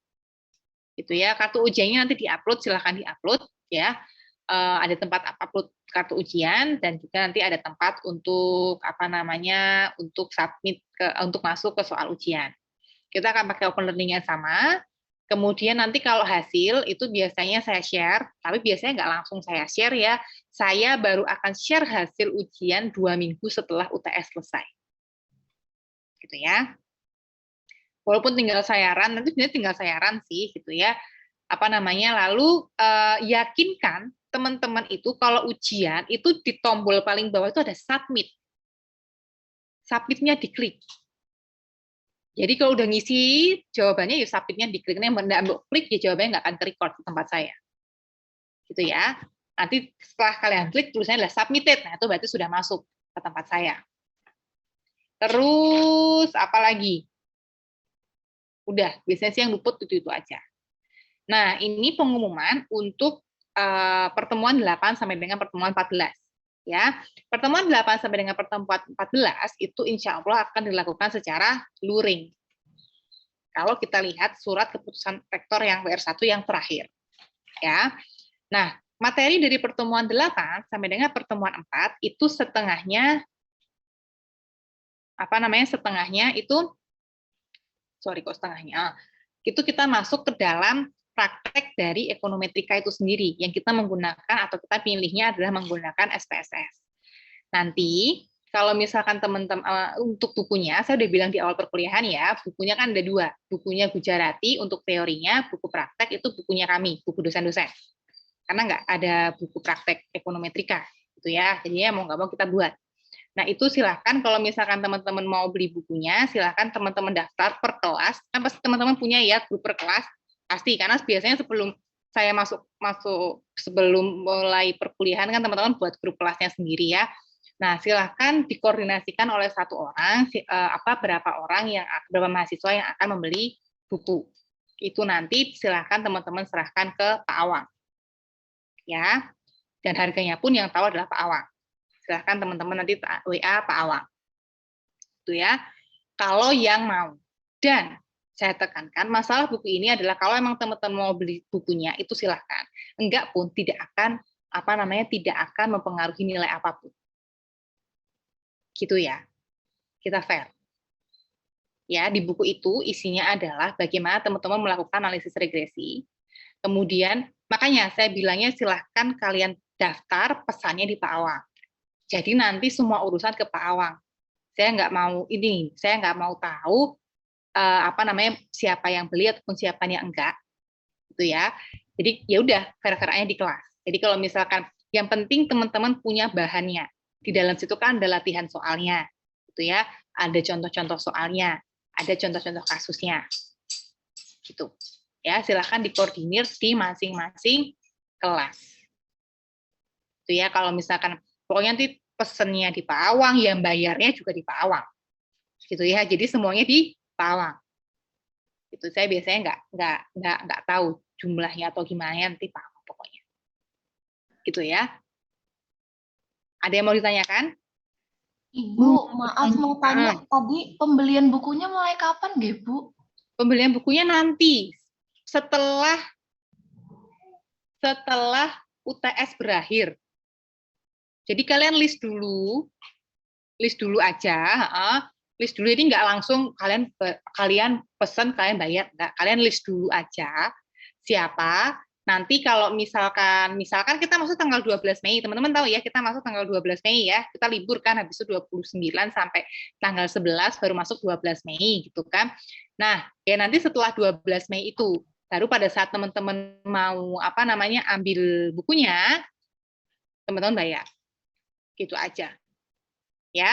Gitu ya. Kartu ujiannya nanti diupload, silahkan diupload ya. Ada tempat upload kartu ujian dan juga nanti ada tempat untuk untuk submit untuk masuk ke soal ujian. Kita akan pakai open learning yang sama. Kemudian nanti kalau hasil itu biasanya saya share, tapi biasanya nggak langsung saya share ya. Saya baru akan share hasil ujian 2 minggu setelah UTS selesai. Gitu ya. Walaupun tinggal sayaran, nanti sebenarnya tinggal sayaran sih gitu ya. Lalu yakinkan teman-teman itu kalau ujian itu di tombol paling bawah itu ada submit. Submitnya diklik. Jadi kalau udah ngisi jawabannya ya submitnya diklik. Yang Mbak klik ya jawabannya nggak akan ke-record di tempat saya. Gitu ya. Nanti setelah kalian klik tulisannya adalah submitted. Nah, itu berarti sudah masuk ke tempat saya. Terus apa lagi? Udah, biasanya sih yang luput itu aja. Nah, ini pengumuman untuk pertemuan 8 sampai dengan pertemuan 14. Ya, pertemuan 8 sampai dengan pertemuan 14 itu insya Allah akan dilakukan secara luring. Kalau kita lihat surat keputusan rektor yang WR1 yang terakhir. Ya. Nah, materi dari pertemuan 8 sampai dengan pertemuan 4 itu setengahnya itu kita masuk ke dalam praktek dari ekonometrika itu sendiri, yang kita menggunakan atau kita pilihnya adalah menggunakan SPSS. Nanti, kalau misalkan teman-teman, untuk bukunya, saya udah bilang di awal perkuliahan ya, bukunya kan ada 2, bukunya Gujarati untuk teorinya, buku praktek itu bukunya kami, buku dosen-dosen. Karena nggak ada buku praktek ekonometrika, gitu ya, jadinya mau nggak mau kita buat. Nah, itu silahkan kalau misalkan teman-teman mau beli bukunya, silahkan teman-teman daftar per kelas, kan pasti teman-teman punya ya grup per kelas, pasti, karena biasanya sebelum saya masuk sebelum mulai perkuliahan kan teman-teman buat grup kelasnya sendiri ya. Nah, silahkan dikoordinasikan oleh satu orang, berapa mahasiswa yang akan membeli buku. Itu nanti silahkan teman-teman serahkan ke Pak Awang. Ya, dan harganya pun yang tahu adalah Pak Awang. Silahkan teman-teman nanti WA Pak Awang. Itu ya, kalau yang mau. Dan saya tekankan, masalah buku ini adalah kalau emang teman-teman mau beli bukunya, itu silahkan. Enggak pun tidak akan, tidak akan mempengaruhi nilai apapun. Gitu ya, kita fair. Ya, di buku itu isinya adalah bagaimana teman-teman melakukan analisis regresi. Kemudian, makanya saya bilangnya silahkan kalian daftar pesannya di Pak Awang. Jadi nanti semua urusan ke Pak Awang. Saya nggak mau tahu siapa yang beli ataupun siapa yang enggak, gitu ya. Jadi ya udah fair-fairnya di kelas. Jadi kalau misalkan yang penting teman-teman punya bahannya. Di dalam situ kan ada latihan soalnya, gitu ya. Ada contoh-contoh soalnya, ada contoh-contoh kasusnya, gitu. Ya, silakan dikoordinir di masing-masing kelas. Itu ya, kalau misalkan pokoknya nanti pesennya di Pak Awang, yang bayarnya juga di Pak Awang, gitu ya. Jadi semuanya di Pak Awang. Itu saya biasanya nggak tahu jumlahnya atau gimana, nanti Pak Awang pokoknya. Gitu ya. Ada yang mau ditanyakan? Ibu, maaf mau tanya, tadi pembelian bukunya mulai kapan, nggih, Bu? Pembelian bukunya nanti setelah UTS berakhir. Jadi kalian list dulu aja, list dulu. Ini nggak langsung kalian pesan, kalian bayar, enggak. Kalian list dulu aja siapa. Nanti kalau misalkan kita masuk tanggal 12 Mei, teman-teman tahu ya, kita masuk tanggal 12 Mei ya, kita libur kan, habis itu 29 sampai tanggal 11 baru masuk 12 Mei gitu kan. Nah, ya nanti setelah 12 Mei itu, baru pada saat teman-teman mau ambil bukunya, teman-teman bayar. Gitu aja. Ya.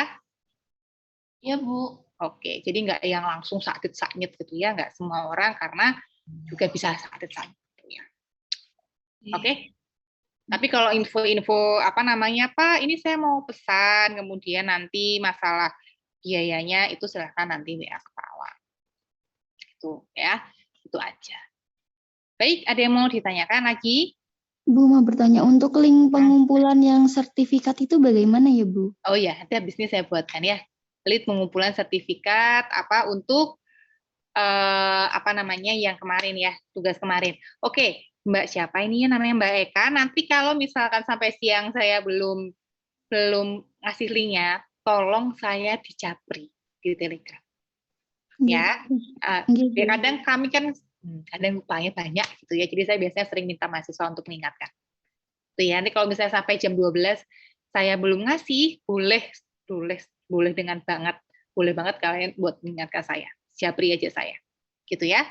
Ya, Bu. Oke, jadi nggak yang langsung sakit-sakit gitu ya, nggak semua orang, karena juga bisa sakit-sakit. Oke. Tapi kalau info-info Pak, ini saya mau pesan, kemudian nanti masalah biayanya itu silakan nanti WA ke Pak Awang. Itu ya, itu aja. Baik, ada yang mau ditanyakan lagi? Bu, mau bertanya, untuk link pengumpulan yang sertifikat itu bagaimana ya, Bu? Oh ya, nanti habis ini saya buatkan ya. Link pengumpulan sertifikat untuk yang kemarin ya, tugas kemarin. Oke. Mbak siapa ini ya, namanya Mbak Eka. Nanti kalau misalkan sampai siang saya belum ngasih linknya, tolong saya dicapri di Telegram. Ya, kadang kami kan kadang lupanya banyak gitu ya. Jadi saya biasanya sering minta mahasiswa untuk mengingatkan. Tuh ya, nanti kalau misalnya sampai jam 12 saya belum ngasih, boleh dengan banget, boleh banget kalian buat mengingatkan saya. Japri aja saya. Gitu ya.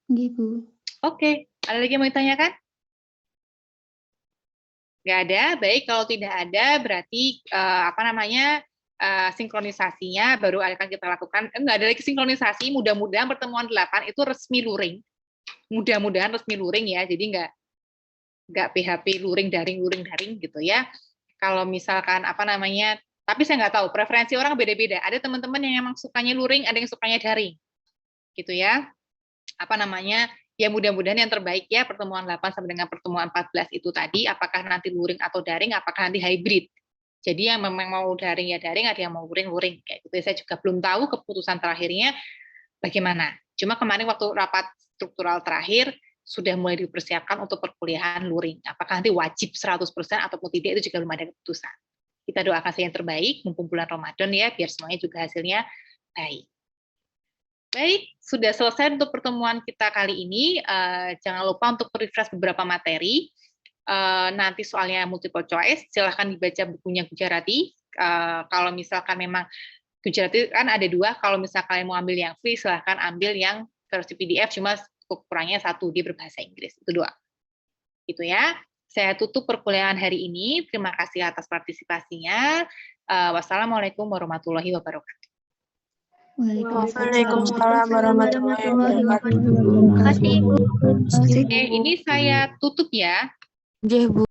Gitu. Oke, ada lagi yang mau ditanyakan? Nggak ada. Baik, kalau tidak ada berarti sinkronisasinya baru akan kita lakukan. Nggak ada lagi sinkronisasi, mudah-mudahan pertemuan 8 itu resmi luring. Mudah-mudahan resmi luring ya, jadi nggak PHP luring daring gitu ya. Kalau misalkan tapi saya nggak tahu, preferensi orang beda-beda. Ada teman-teman yang emang sukanya luring, ada yang sukanya daring. Gitu ya. Ya mudah-mudahan yang terbaik ya pertemuan 8 sampai dengan pertemuan 14 itu tadi, apakah nanti luring atau daring, apakah nanti hybrid. Jadi yang memang mau daring ya daring, ada yang mau luring kayak gitu. Saya juga belum tahu keputusan terakhirnya bagaimana. Cuma kemarin waktu rapat struktural terakhir sudah mulai dipersiapkan untuk perkuliahan luring. Apakah nanti wajib 100% ataupun tidak, itu juga belum ada keputusan. Kita doakan saja yang terbaik mumpung bulan Ramadan ya, biar semuanya juga hasilnya baik. Baik, sudah selesai untuk pertemuan kita kali ini. Jangan lupa untuk refresh beberapa materi. Nanti soalnya multiple choice, silahkan dibaca bukunya Gujarati. Kalau misalkan memang Gujarati kan ada 2, kalau misalkan kalian mau ambil yang free, silahkan ambil yang versi PDF, cuma kurangnya 1, dia berbahasa Inggris. Itu 2. Gitu ya. Saya tutup perkuliahan hari ini. Terima kasih atas partisipasinya. Wassalamualaikum warahmatullahi wabarakatuh. Waalaikumsalam warahmatullahi wabarakatuh. Terima kasih, Bu. Oke, ini saya tutup ya. Nggih, Bu.